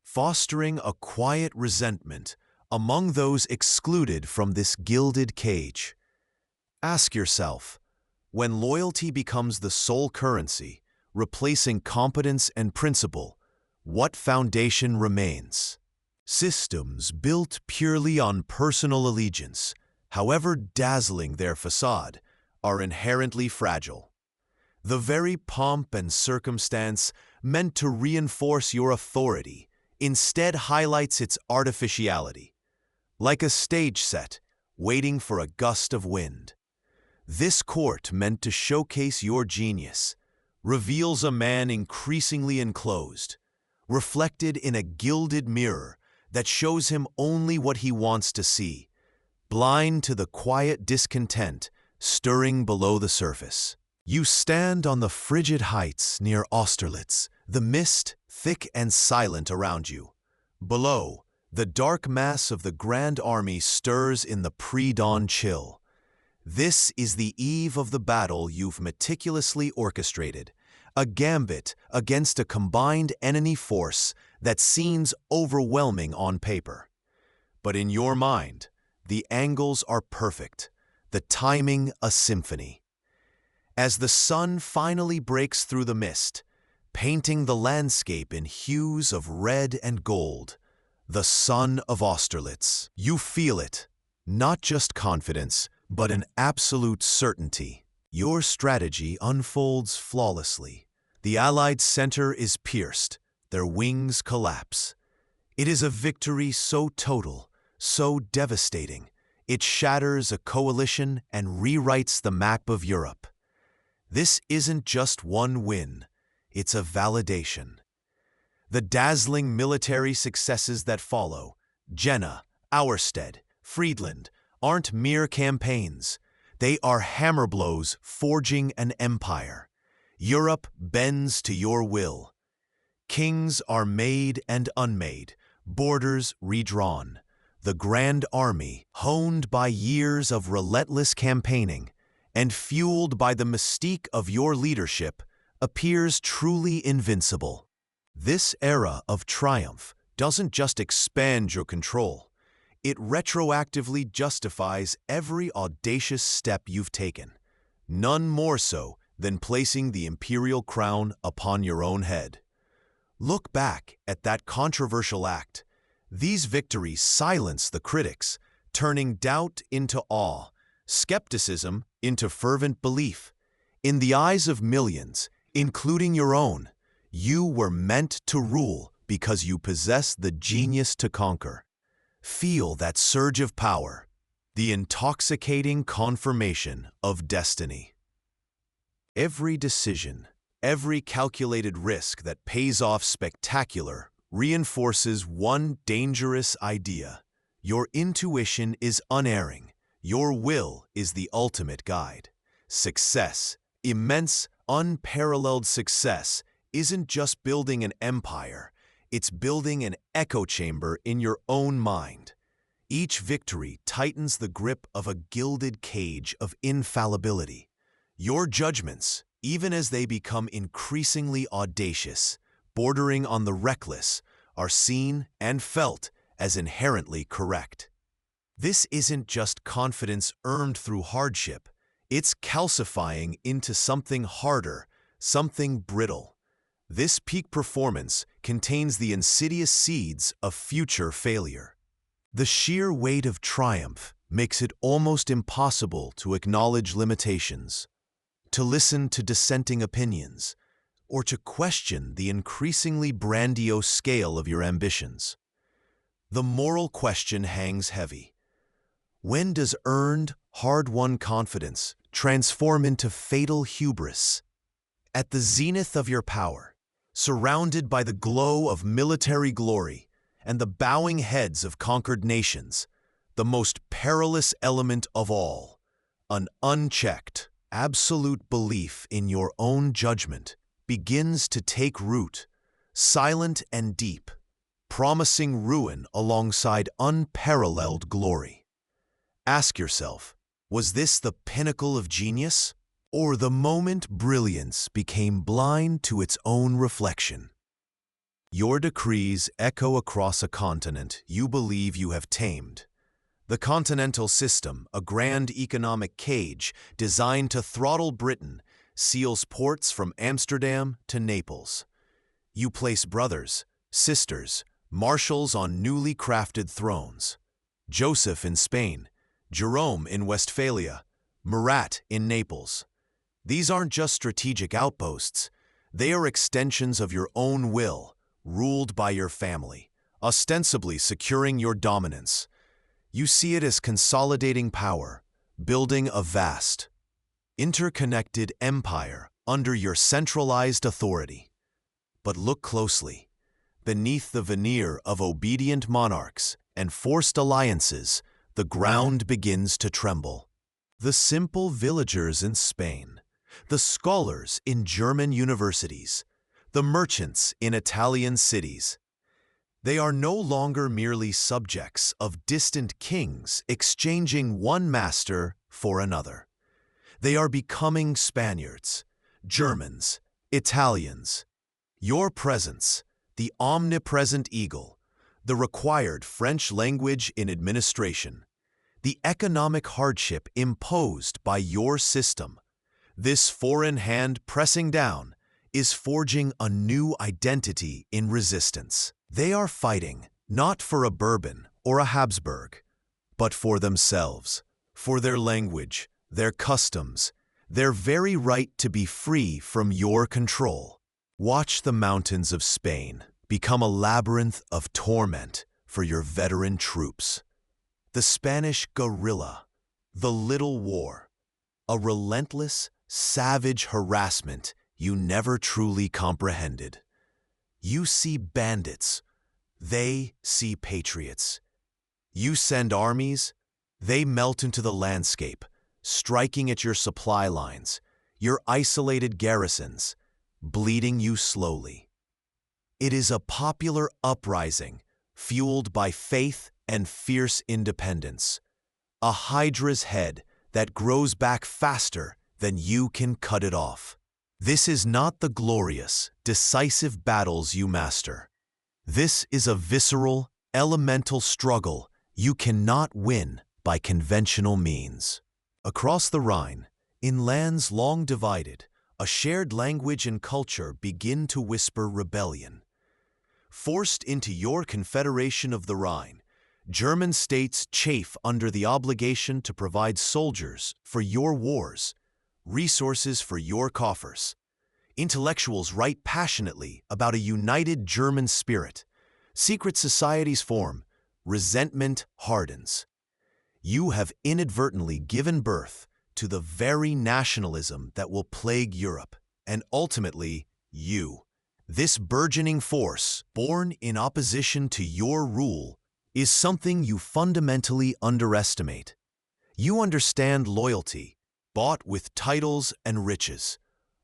fostering a quiet resentment among those excluded from this gilded cage. Ask yourself, when loyalty becomes the sole currency, replacing competence and principle, what foundation remains? Systems built purely on personal allegiance, however dazzling their facade, are inherently fragile. The very pomp and circumstance meant to reinforce your authority instead highlights its artificiality, like a stage set waiting for a gust of wind. This court meant to showcase your genius reveals a man increasingly enclosed, reflected in a gilded mirror that shows him only what he wants to see, blind to the quiet discontent stirring below the surface. You stand on the frigid heights near Austerlitz, the mist thick and silent around you. Below, the dark mass of the Grand Army stirs in the pre-dawn chill. This is the eve of the battle you've meticulously orchestrated, a gambit against a combined enemy force that seems overwhelming on paper. But in your mind, the angles are perfect, the timing a symphony. As the sun finally breaks through the mist, painting the landscape in hues of red and gold. The sun of Austerlitz. You feel it. Not just confidence, but an absolute certainty. Your strategy unfolds flawlessly. The Allied center is pierced. Their wings collapse. It is a victory so total, so devastating. It shatters a coalition and rewrites the map of Europe. This isn't just one win. It's a validation. The dazzling military successes that follow, Jena, Auerstedt, Friedland, aren't mere campaigns. They are hammer blows forging an empire. Europe bends to your will. Kings are made and unmade, borders redrawn. The Grand Army, honed by years of relentless campaigning and fueled by the mystique of your leadership, appears truly invincible. This era of triumph doesn't just expand your control. It retroactively justifies every audacious step you've taken, none more so than placing the imperial crown upon your own head. Look back at that controversial act. These victories silence the critics, turning doubt into awe, skepticism into fervent belief. In the eyes of millions, including your own, you were meant to rule because you possess the genius to conquer. Feel that surge of power, the intoxicating confirmation of destiny. Every decision, every calculated risk that pays off spectacular reinforces one dangerous idea. Your intuition is unerring. Your will is the ultimate guide. Success, immense, unparalleled success, isn't just building an empire. It's building an echo chamber in your own mind. Each victory tightens the grip of a gilded cage of infallibility. Your judgments, even as they become increasingly audacious, bordering on the reckless, are seen and felt as inherently correct. This isn't just confidence earned through hardship. It's calcifying into something harder, something brittle. This peak performance contains the insidious seeds of future failure. The sheer weight of triumph makes it almost impossible to acknowledge limitations, to listen to dissenting opinions, or to question the increasingly grandiose scale of your ambitions. The moral question hangs heavy. When does earned, hard-won confidence transform into fatal hubris? At the zenith of your power, surrounded by the glow of military glory and the bowing heads of conquered nations, the most perilous element of all, an unchecked, absolute belief in your own judgment, begins to take root, silent and deep, promising ruin alongside unparalleled glory. Ask yourself, was this the pinnacle of genius? Or the moment brilliance became blind to its own reflection? Your decrees echo across a continent you believe you have tamed. The continental system, a grand economic cage designed to throttle Britain, seals ports from Amsterdam to Naples. You place brothers, sisters, marshals on newly crafted thrones. Joseph in Spain, Jerome in Westphalia, Murat in Naples. These aren't just strategic outposts. They are extensions of your own will, ruled by your family, ostensibly securing your dominance. You see it as consolidating power, building a vast, interconnected empire under your centralized authority. But look closely. Beneath the veneer of obedient monarchs and forced alliances, the ground begins to tremble. The simple villagers in Spain, the scholars in German universities, the merchants in Italian cities. They are no longer merely subjects of distant kings exchanging one master for another. They are becoming Spaniards, Germans, Italians. Your presence, the omnipresent eagle, the required French language in administration, the economic hardship imposed by your system, this foreign hand pressing down, is forging a new identity in resistance. They are fighting not for a Bourbon or a Habsburg, but for themselves, for their language, their customs, their very right to be free from your control. Watch the mountains of Spain become a labyrinth of torment for your veteran troops. The Spanish guerrilla, the Little War, a relentless, savage harassment you never truly comprehended. You see bandits, they see patriots. You send armies, they melt into the landscape, striking at your supply lines, your isolated garrisons, bleeding you slowly. It is a popular uprising fueled by faith and fierce independence, a hydra's head that grows back faster than you can cut it off. This is not the glorious, decisive battles you master. This is a visceral, elemental struggle you cannot win by conventional means. Across the Rhine, in lands long divided, a shared language and culture begin to whisper rebellion. Forced into your Confederation of the Rhine, German states chafe under the obligation to provide soldiers for your wars, resources for your coffers. Intellectuals write passionately about a united German spirit. Secret societies form. Resentment hardens. You have inadvertently given birth to the very nationalism that will plague Europe, and ultimately, you. This burgeoning force, born in opposition to your rule, is something you fundamentally underestimate. You understand loyalty, bought with titles and riches.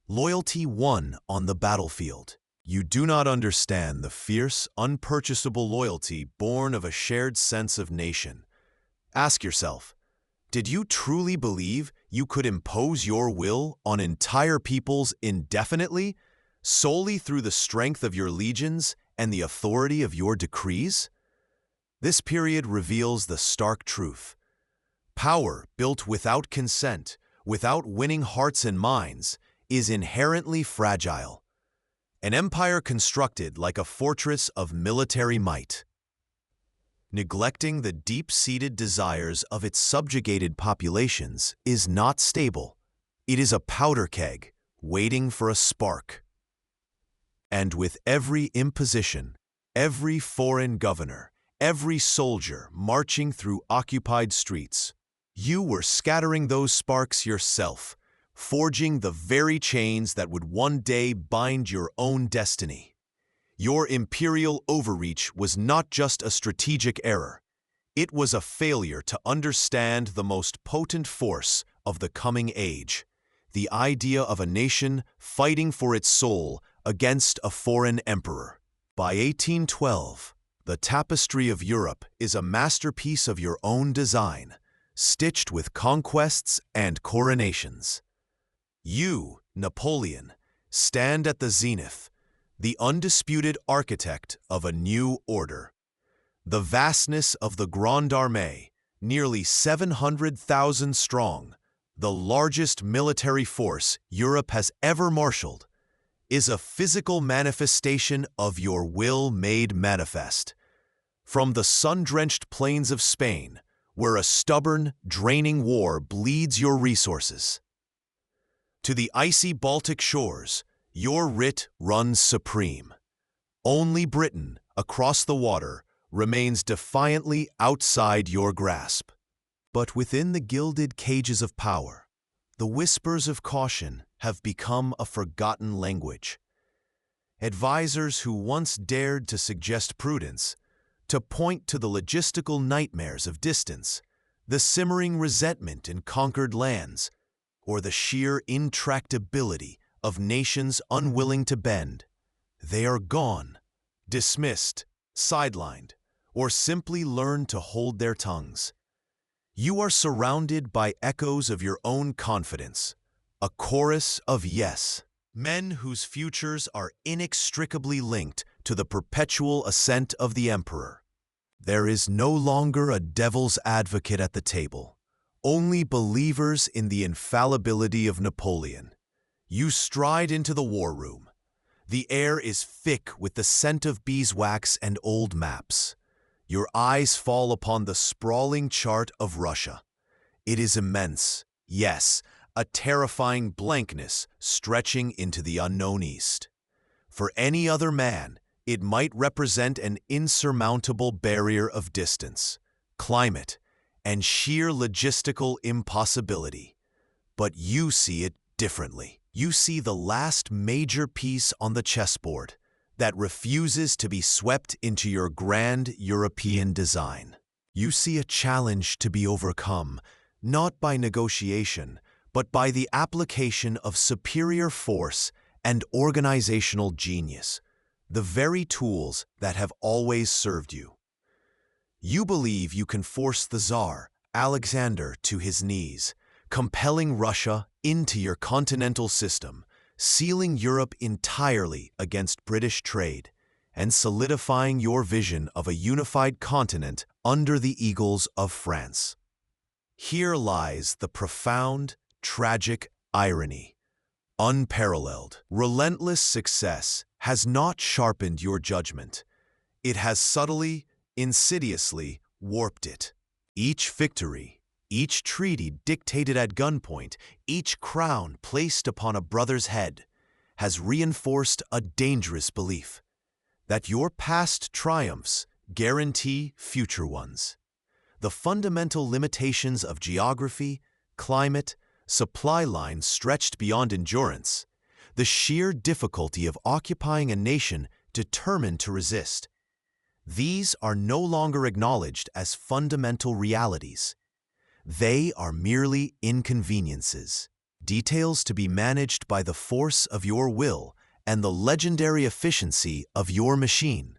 Loyalty won on the battlefield. You do not understand the fierce, unpurchasable loyalty born of a shared sense of nation. Ask yourself, did you truly believe you could impose your will on entire peoples indefinitely, solely through the strength of your legions and the authority of your decrees? This period reveals the stark truth. Power built without consent, without winning hearts and minds, is inherently fragile. An empire constructed like a fortress of military might, neglecting the deep-seated desires of its subjugated populations, is not stable. It is a powder keg waiting for a spark. And with every imposition, every foreign governor, every soldier marching through occupied streets, you were scattering those sparks yourself, forging the very chains that would one day bind your own destiny. Your imperial overreach was not just a strategic error. It was a failure to understand the most potent force of the coming age, the idea of a nation fighting for its soul against a foreign emperor. By 1812, the tapestry of Europe is a masterpiece of your own design, stitched with conquests and coronations. You, Napoleon, stand at the zenith, the undisputed architect of a new order. The vastness of the Grande Armée, nearly 700,000 strong, the largest military force Europe has ever marshaled, is a physical manifestation of your will made manifest. From the sun-drenched plains of Spain, where a stubborn, draining war bleeds your resources, to the icy Baltic shores, your writ runs supreme. Only Britain, across the water, remains defiantly outside your grasp. But within the gilded cages of power, the whispers of caution have become a forgotten language. Advisors who once dared to suggest prudence, to point to the logistical nightmares of distance, the simmering resentment in conquered lands, or the sheer intractability of nations unwilling to bend, they are gone, dismissed, sidelined, or simply learned to hold their tongues. You are surrounded by echoes of your own confidence, a chorus of yes, men whose futures are inextricably linked to the perpetual ascent of the emperor. There is no longer a devil's advocate at the table, only believers in the infallibility of Napoleon. You stride into the war room, The air is thick with the scent of beeswax and old maps. Your eyes fall upon the sprawling chart of Russia. It is immense, yes, a terrifying blankness stretching into the unknown east. For any other man, it might represent an insurmountable barrier of distance, climate, and sheer logistical impossibility. But you see it differently. You see the last major piece on the chessboard that refuses to be swept into your grand European design. You see a challenge to be overcome, not by negotiation, but by the application of superior force and organizational genius, the very tools that have always served you. You believe you can force the Tsar, Alexander, to his knees, compelling Russia into your continental system, sealing Europe entirely against British trade, and solidifying your vision of a unified continent under the eagles of France. Here lies the profound, tragic irony. Unparalleled, relentless success has not sharpened your judgment. It has subtly, insidiously warped it. Each victory, each treaty dictated at gunpoint, each crown placed upon a brother's head, has reinforced a dangerous belief that your past triumphs guarantee future ones. The fundamental limitations of geography, climate, supply lines stretched beyond endurance, the sheer difficulty of occupying a nation determined to resist. These are no longer acknowledged as fundamental realities. They are merely inconveniences, details to be managed by the force of your will and the legendary efficiency of your machine.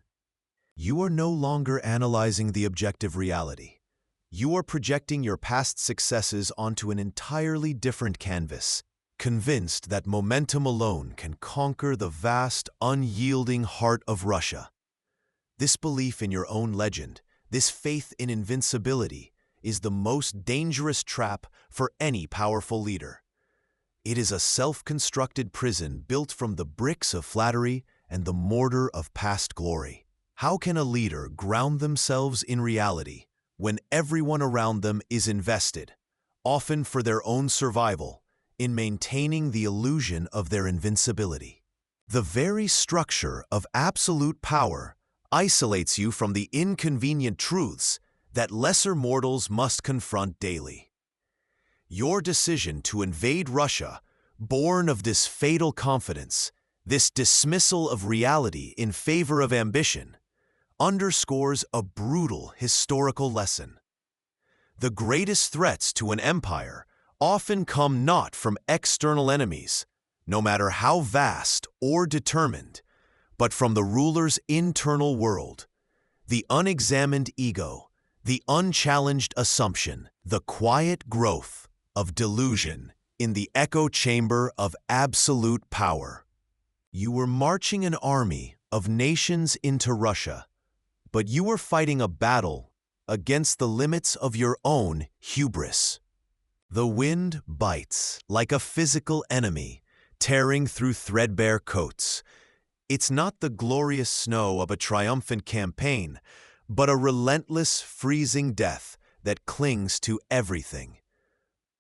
You are no longer analyzing the objective reality. You are projecting your past successes onto an entirely different canvas, convinced that momentum alone can conquer the vast, unyielding heart of Russia. This belief in your own legend, this faith in invincibility, is the most dangerous trap for any powerful leader. It is a self-constructed prison built from the bricks of flattery and the mortar of past glory. How can a leader ground themselves in reality when everyone around them is invested, often for their own survival, in maintaining the illusion of their invincibility? The very structure of absolute power isolates you from the inconvenient truths that lesser mortals must confront daily. Your decision to invade Russia, born of this fatal confidence, this dismissal of reality in favor of ambition, underscores a brutal historical lesson. The greatest threats to an empire often come not from external enemies, no matter how vast or determined, but from the ruler's internal world, the unexamined ego, the unchallenged assumption, the quiet growth of delusion in the echo chamber of absolute power. You were marching an army of nations into Russia, but you were fighting a battle against the limits of your own hubris. The wind bites like a physical enemy, tearing through threadbare coats. It's not the glorious snow of a triumphant campaign, but a relentless, freezing death that clings to everything.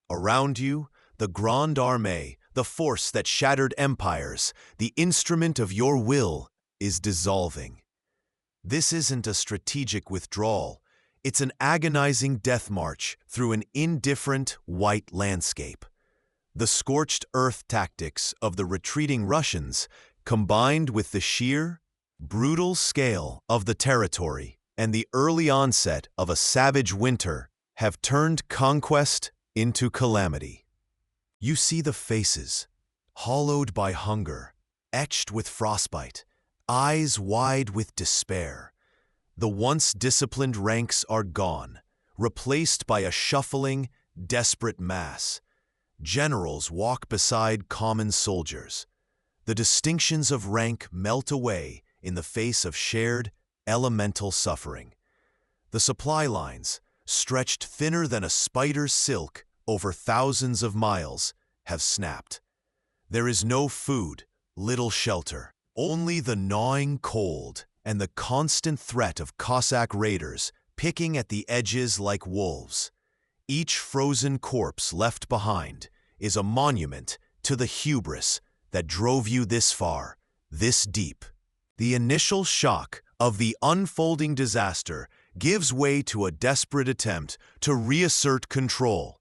Around you, the Grande Armée, the force that shattered empires, the instrument of your will, is dissolving. This isn't a strategic withdrawal. It's an agonizing death march through an indifferent white landscape. The scorched earth tactics of the retreating Russians, combined with the sheer, brutal scale of the territory and the early onset of a savage winter, have turned conquest into calamity. You see the faces, hollowed by hunger, etched with frostbite, eyes wide with despair. The once disciplined ranks are gone, replaced by a shuffling, desperate mass. Generals walk beside common soldiers. The distinctions of rank melt away in the face of shared, elemental suffering. The supply lines, stretched thinner than a spider's silk over thousands of miles, have snapped. There is no food, little shelter, Only the gnawing cold and the constant threat of Cossack raiders picking at the edges like wolves. Each frozen corpse left behind is a monument to the hubris that drove you this far, this deep. The initial shock of the unfolding disaster gives way to a desperate attempt to reassert control.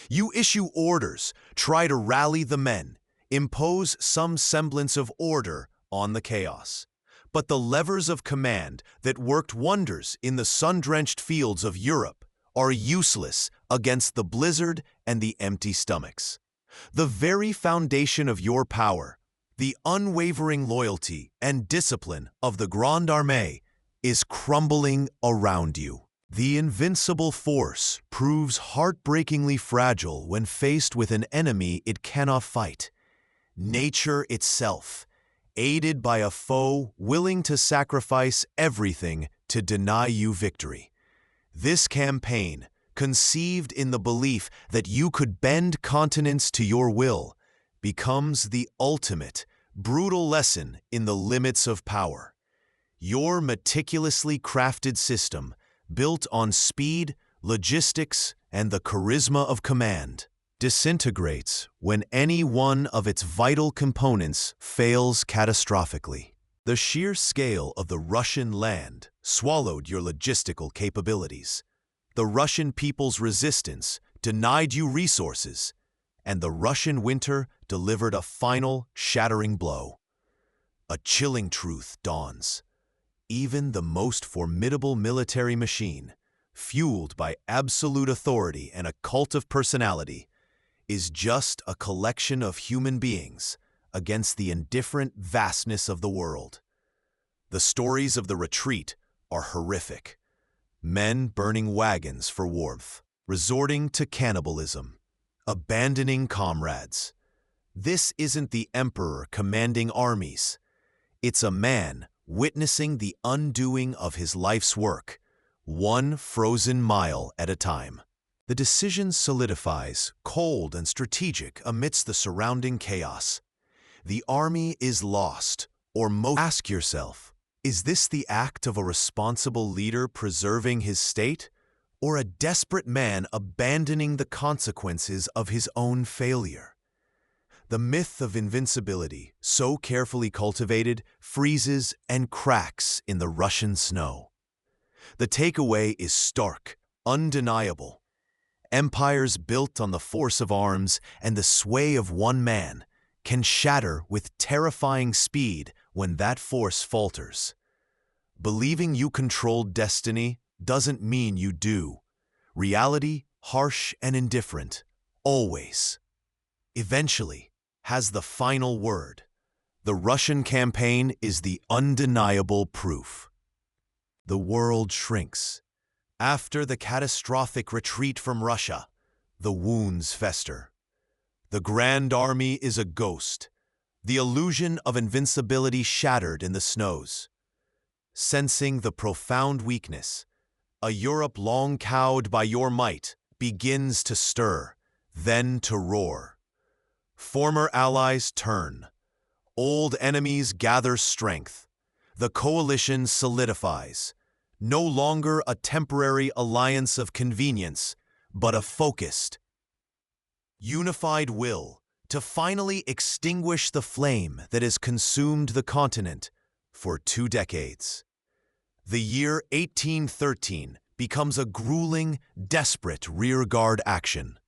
You issue orders, try to rally the men, impose some semblance of order on the chaos. But the levers of command that worked wonders in the sun-drenched fields of Europe are useless against the blizzard and the empty stomachs. The very foundation of your power, the unwavering loyalty and discipline of the Grande Armée, is crumbling around you. The invincible force proves heartbreakingly fragile when faced with an enemy it cannot fight. Nature itself, aided by a foe willing to sacrifice everything to deny you victory. This campaign, conceived in the belief that you could bend continents to your will, becomes the ultimate, brutal lesson in the limits of power. Your meticulously crafted system, built on speed, logistics, and the charisma of command, disintegrates when any one of its vital components fails catastrophically. The sheer scale of the Russian land swallowed your logistical capabilities. The Russian people's resistance denied you resources, and the Russian winter delivered a final, shattering blow. A chilling truth dawns. Even the most formidable military machine, fueled by absolute authority and a cult of personality, is just a collection of human beings against the indifferent vastness of the world. The stories of the retreat are horrific. Men burning wagons for warmth, resorting to cannibalism, abandoning comrades. This isn't the emperor commanding armies. It's a man witnessing the undoing of his life's work, one frozen mile at a time. The decision solidifies, cold and strategic amidst the surrounding chaos. The army is lost, or ask yourself, is this the act of a responsible leader preserving his state, or a desperate man abandoning the consequences of his own failure? The myth of invincibility, so carefully cultivated, freezes and cracks in the Russian snow. The takeaway is stark, undeniable. Empires built on the force of arms and the sway of one man can shatter with terrifying speed when that force falters. Believing you controlled destiny doesn't mean you do. Reality, harsh and indifferent, always, eventually, has the final word. The Russian campaign is the undeniable proof. The world shrinks. After the catastrophic retreat from Russia, the wounds fester. The Grand Army is a ghost, the illusion of invincibility shattered in the snows. Sensing the profound weakness, a Europe long cowed by your might begins to stir, then to roar. Former allies turn. Old enemies gather strength. The coalition solidifies. No longer a temporary alliance of convenience, but a focused, unified will to finally extinguish the flame that has consumed the continent for 2 decades. The year 1813 becomes a grueling, desperate rearguard action.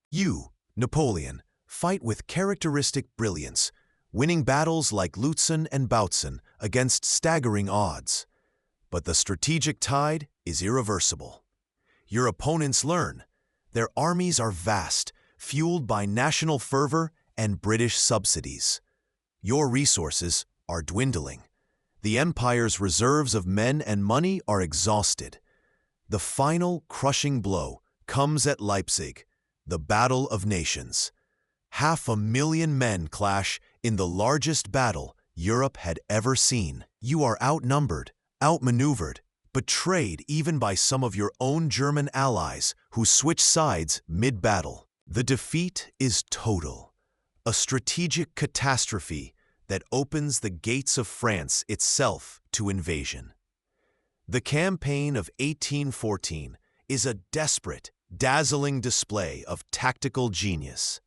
You, Napoleon, fight with characteristic brilliance, winning battles like Lutzen and Bautzen against staggering odds. But the strategic tide is irreversible. Your opponents learn. Their armies are vast, fueled by national fervor and British subsidies. Your resources are dwindling. The empire's reserves of men and money are exhausted. The final crushing blow comes at Leipzig, the Battle of Nations. 500,000 men clash in the largest battle Europe had ever seen. You are outnumbered, outmaneuvered, betrayed even by some of your own German allies who switch sides mid-battle. The defeat is total, a strategic catastrophe that opens the gates of France itself to invasion. The campaign of 1814 is a desperate, dazzling display of tactical genius.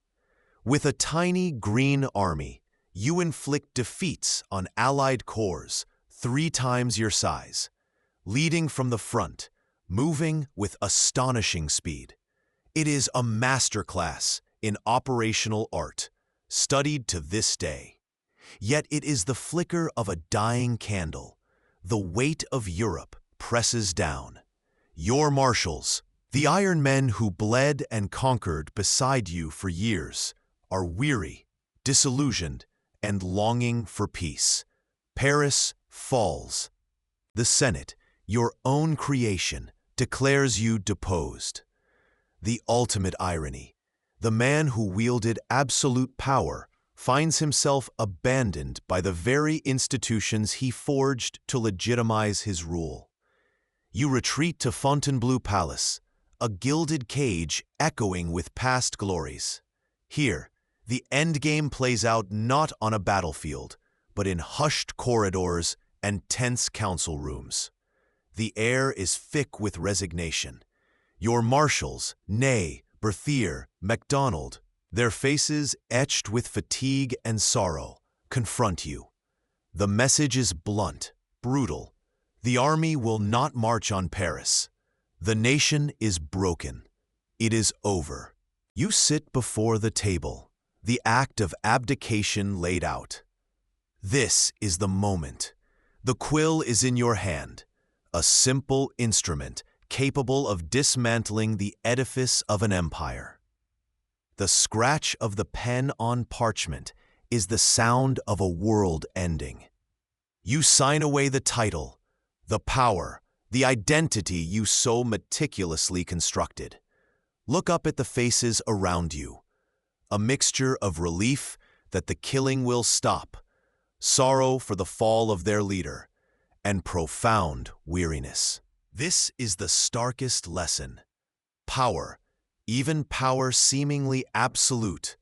With a tiny green army, you inflict defeats on Allied corps 3 times your size, leading from the front, moving with astonishing speed. It is a masterclass in operational art, studied to this day. Yet it is the flicker of a dying candle. The weight of Europe presses down. Your marshals, the iron men who bled and conquered beside you for years, are weary, disillusioned, and longing for peace. Paris falls. The Senate, your own creation, declares you deposed. The ultimate irony: the man who wielded absolute power finds himself abandoned by the very institutions he forged to legitimize his rule. You retreat to Fontainebleau Palace, a gilded cage echoing with past glories. Here, the endgame plays out not on a battlefield, but in hushed corridors and tense council rooms. The air is thick with resignation. Your marshals, Ney, Berthier, MacDonald, their faces etched with fatigue and sorrow, confront you. The message is blunt, brutal. The army will not march on Paris. The nation is broken. It is over. You sit before the table, the act of abdication laid out. This is the moment. The quill is in your hand, a simple instrument capable of dismantling the edifice of an empire. The scratch of the pen on parchment is the sound of a world ending. You sign away the title, the power, the identity you so meticulously constructed. Look up at the faces around you, a mixture of relief that the killing will stop, sorrow for the fall of their leader, and profound weariness. This is the starkest lesson. Power, even power seemingly absolute,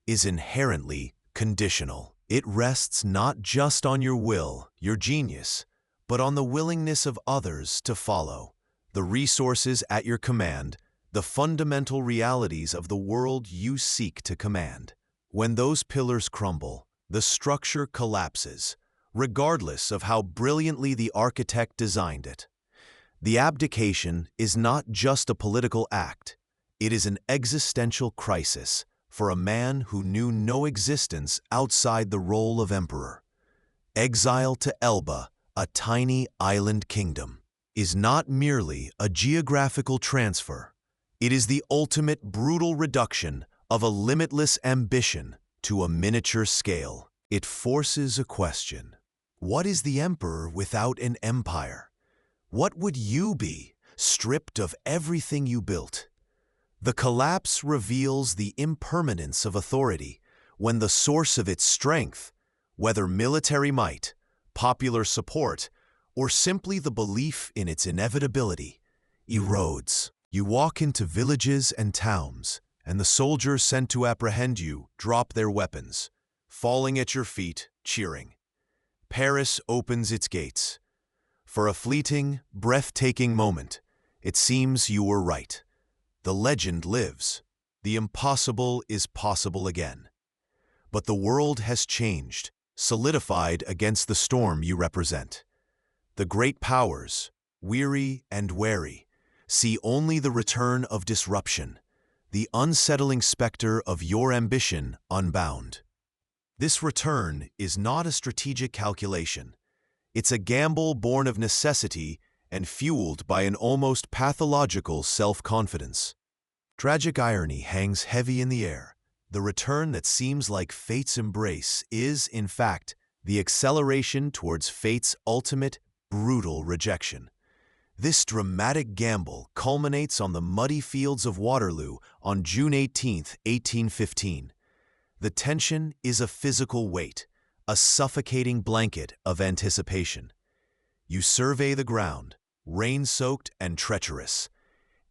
is inherently conditional. It rests not just on your will, your genius, but on the willingness of others to follow, the resources at your command, the fundamental realities of the world you seek to command. When those pillars crumble, the structure collapses, regardless of how brilliantly the architect designed it. The abdication is not just a political act. It is an existential crisis for a man who knew no existence outside the role of emperor. Exile to Elba, a tiny island kingdom, is not merely a geographical transfer. It is the ultimate brutal reduction of a limitless ambition to a miniature scale. It forces a question. What is the emperor without an empire? What would you be, stripped of everything you built? The collapse reveals the impermanence of authority when the source of its strength, whether military might, popular support, or simply the belief in its inevitability, erodes. You walk into villages and towns, and the soldiers sent to apprehend you drop their weapons, falling at your feet, cheering. Paris opens its gates. For a fleeting, breathtaking moment, it seems you were right. The legend lives. The impossible is possible again. But the world has changed, solidified against the storm you represent. The great powers, weary and wary, see only the return of disruption, the unsettling specter of your ambition unbound. This return is not a strategic calculation. It's a gamble born of necessity and fueled by an almost pathological self-confidence. Tragic irony hangs heavy in the air. The return that seems like fate's embrace is, in fact, the acceleration towards fate's ultimate, brutal rejection. This dramatic gamble culminates on the muddy fields of Waterloo on June 18, 1815. The tension is a physical weight, a suffocating blanket of anticipation. You survey the ground, rain-soaked and treacherous.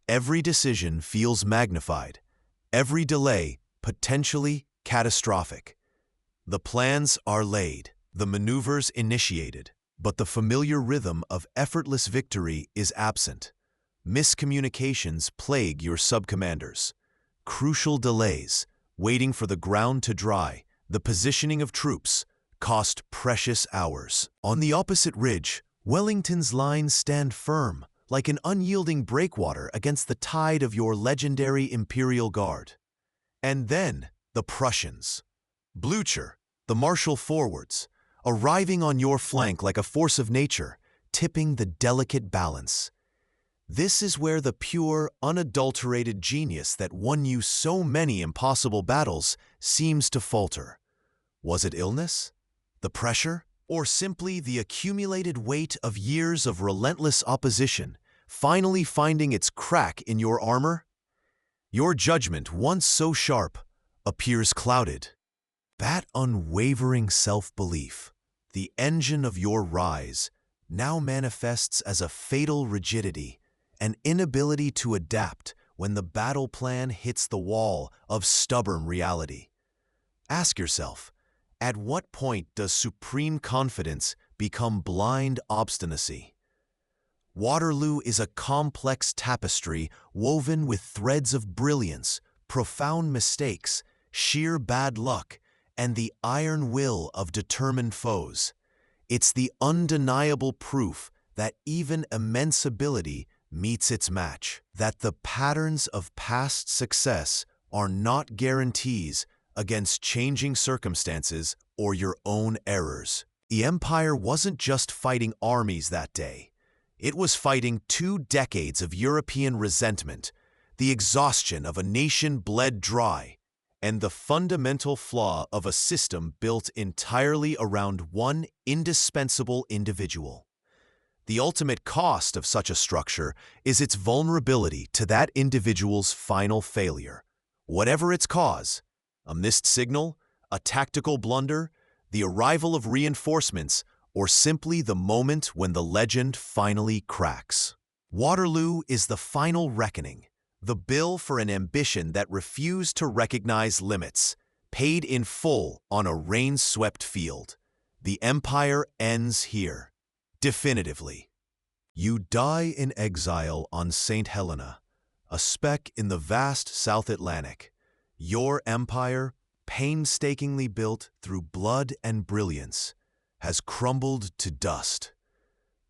Every decision feels magnified, every delay potentially catastrophic. The plans are laid, the maneuvers initiated, but the familiar rhythm of effortless victory is absent. Miscommunications plague your subcommanders. Crucial delays, waiting for the ground to dry, the positioning of troops, cost precious hours. On the opposite ridge, Wellington's lines stand firm, like an unyielding breakwater against the tide of your legendary Imperial Guard. And then, the Prussians. Blücher, the marshal forwards, arriving on your flank like a force of nature, tipping the delicate balance. This is where the pure, unadulterated genius that won you so many impossible battles seems to falter. Was it illness? The pressure? Or simply the accumulated weight of years of relentless opposition, finally finding its crack in your armor? Your judgment, once so sharp, appears clouded. That unwavering self-belief, the engine of your rise, now manifests as a fatal rigidity, an inability to adapt when the battle plan hits the wall of stubborn reality. Ask yourself, at what point does supreme confidence become blind obstinacy? Waterloo is a complex tapestry woven with threads of brilliance, profound mistakes, sheer bad luck, and the iron will of determined foes. It's the undeniable proof that even immense ability meets its match, that the patterns of past success are not guarantees against changing circumstances or your own errors. The Empire wasn't just fighting armies that day. It was fighting 2 decades of European resentment, the exhaustion of a nation bled dry, and the fundamental flaw of a system built entirely around one indispensable individual. The ultimate cost of such a structure is its vulnerability to that individual's final failure. Whatever its cause, a missed signal, a tactical blunder, the arrival of reinforcements, or simply the moment when the legend finally cracks. Waterloo is the final reckoning, the bill for an ambition that refused to recognize limits, paid in full on a rain-swept field. The Empire ends here, definitively. You die in exile on St. Helena, a speck in the vast South Atlantic. Your empire, painstakingly built through blood and brilliance, has crumbled to dust.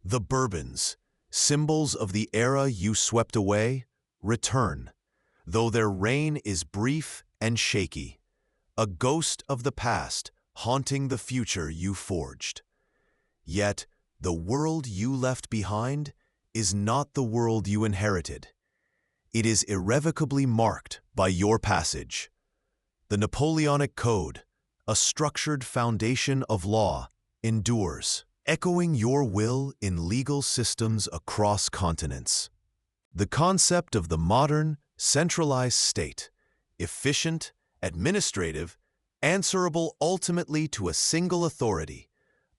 The Bourbons, symbols of the era you swept away, return, though their reign is brief and shaky, a ghost of the past haunting the future you forged. Yet, the world you left behind is not the world you inherited. It is irrevocably marked by your passage. The Napoleonic Code, a structured foundation of law, endures, echoing your will in legal systems across continents. The concept of the modern, centralized state, efficient, administrative, answerable ultimately to a single authority,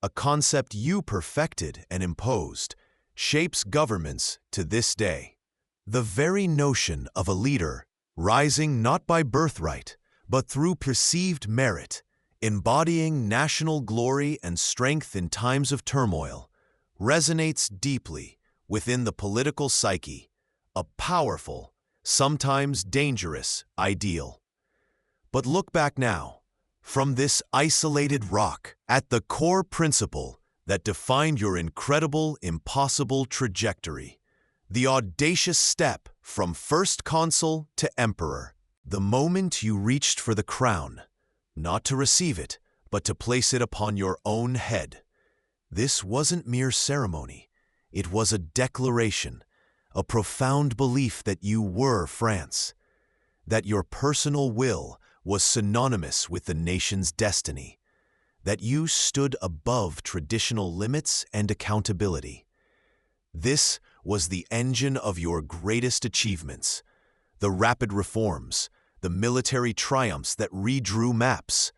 a concept you perfected and imposed, shapes governments to this day. The very notion of a leader, rising not by birthright, but through perceived merit, embodying national glory and strength in times of turmoil, resonates deeply within the political psyche, a powerful, sometimes dangerous ideal. But look back now, from this isolated rock, at the core principle that defined your incredible, impossible trajectory, the audacious step from First Consul to Emperor, the moment you reached for the crown, not to receive it, but to place it upon your own head. This wasn't mere ceremony. It was a declaration, a profound belief that you were France, that your personal will was synonymous with the nation's destiny, that you stood above traditional limits and accountability. This was the engine of your greatest achievements, the rapid reforms, the military triumphs that redrew maps,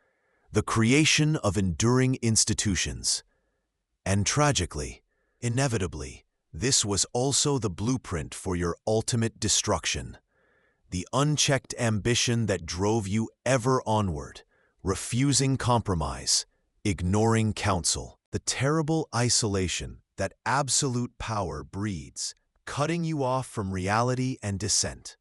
the creation of enduring institutions. And tragically, inevitably, this was also the blueprint for your ultimate destruction, the unchecked ambition that drove you ever onward, refusing compromise, ignoring counsel. The terrible isolation that absolute power breeds, cutting you off from reality and dissent.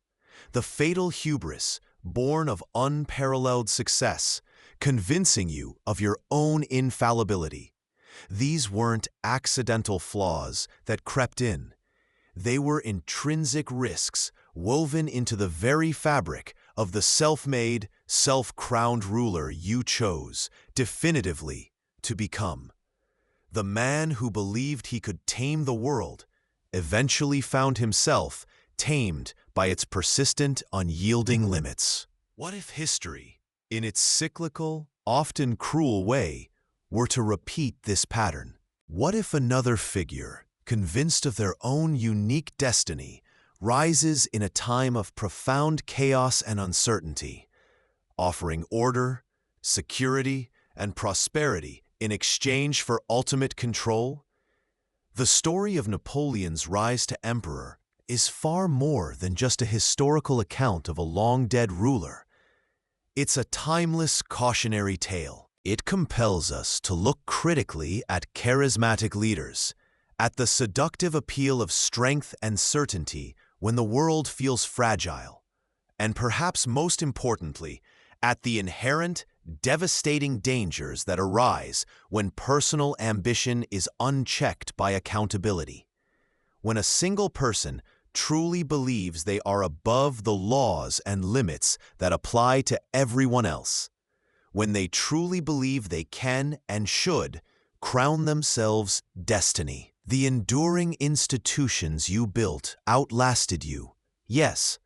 The fatal hubris, born of unparalleled success, convincing you of your own infallibility. These weren't accidental flaws that crept in. They were intrinsic risks woven into the very fabric of the self-made, self-crowned ruler you chose definitively to become. The man who believed he could tame the world eventually found himself tamed by its persistent, unyielding limits. What if history, in its cyclical, often cruel way, were to repeat this pattern? What if another figure, convinced of their own unique destiny, rises in a time of profound chaos and uncertainty, offering order, security, and prosperity in exchange for ultimate control? The story of Napoleon's rise to emperor is far more than just a historical account of a long-dead ruler. It's a timeless cautionary tale. It compels us to look critically at charismatic leaders, at the seductive appeal of strength and certainty when the world feels fragile, and perhaps most importantly, at the inherent, devastating dangers that arise when personal ambition is unchecked by accountability. When a single person truly believes they are above the laws and limits that apply to everyone else, when they truly believe they can and should crown themselves destiny. The enduring institutions you built outlasted you, yes,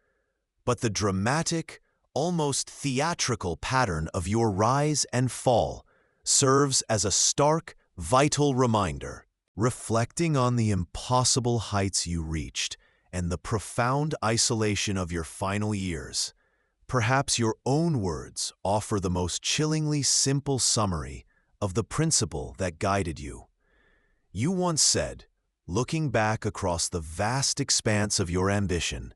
but the dramatic, almost theatrical pattern of your rise and fall serves as a stark, vital reminder, reflecting on the impossible heights you reached and the profound isolation of your final years. Perhaps your own words offer the most chillingly simple summary of the principle that guided you. You once said, looking back across the vast expanse of your ambition,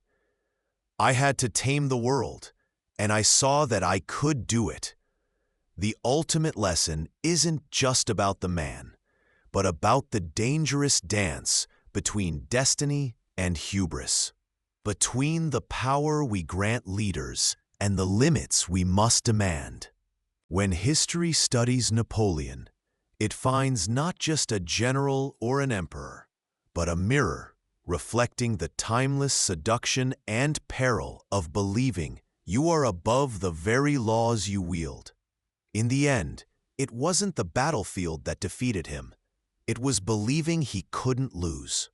"I had to tame the world, and I saw that I could do it." The ultimate lesson isn't just about the man, but about the dangerous dance between destiny and hubris, between the power we grant leaders and the limits we must demand. When history studies Napoleon, it finds not just a general or an emperor, but a mirror reflecting the timeless seduction and peril of believing you are above the very laws you wield. In the end, it wasn't the battlefield that defeated him. It was believing he couldn't lose.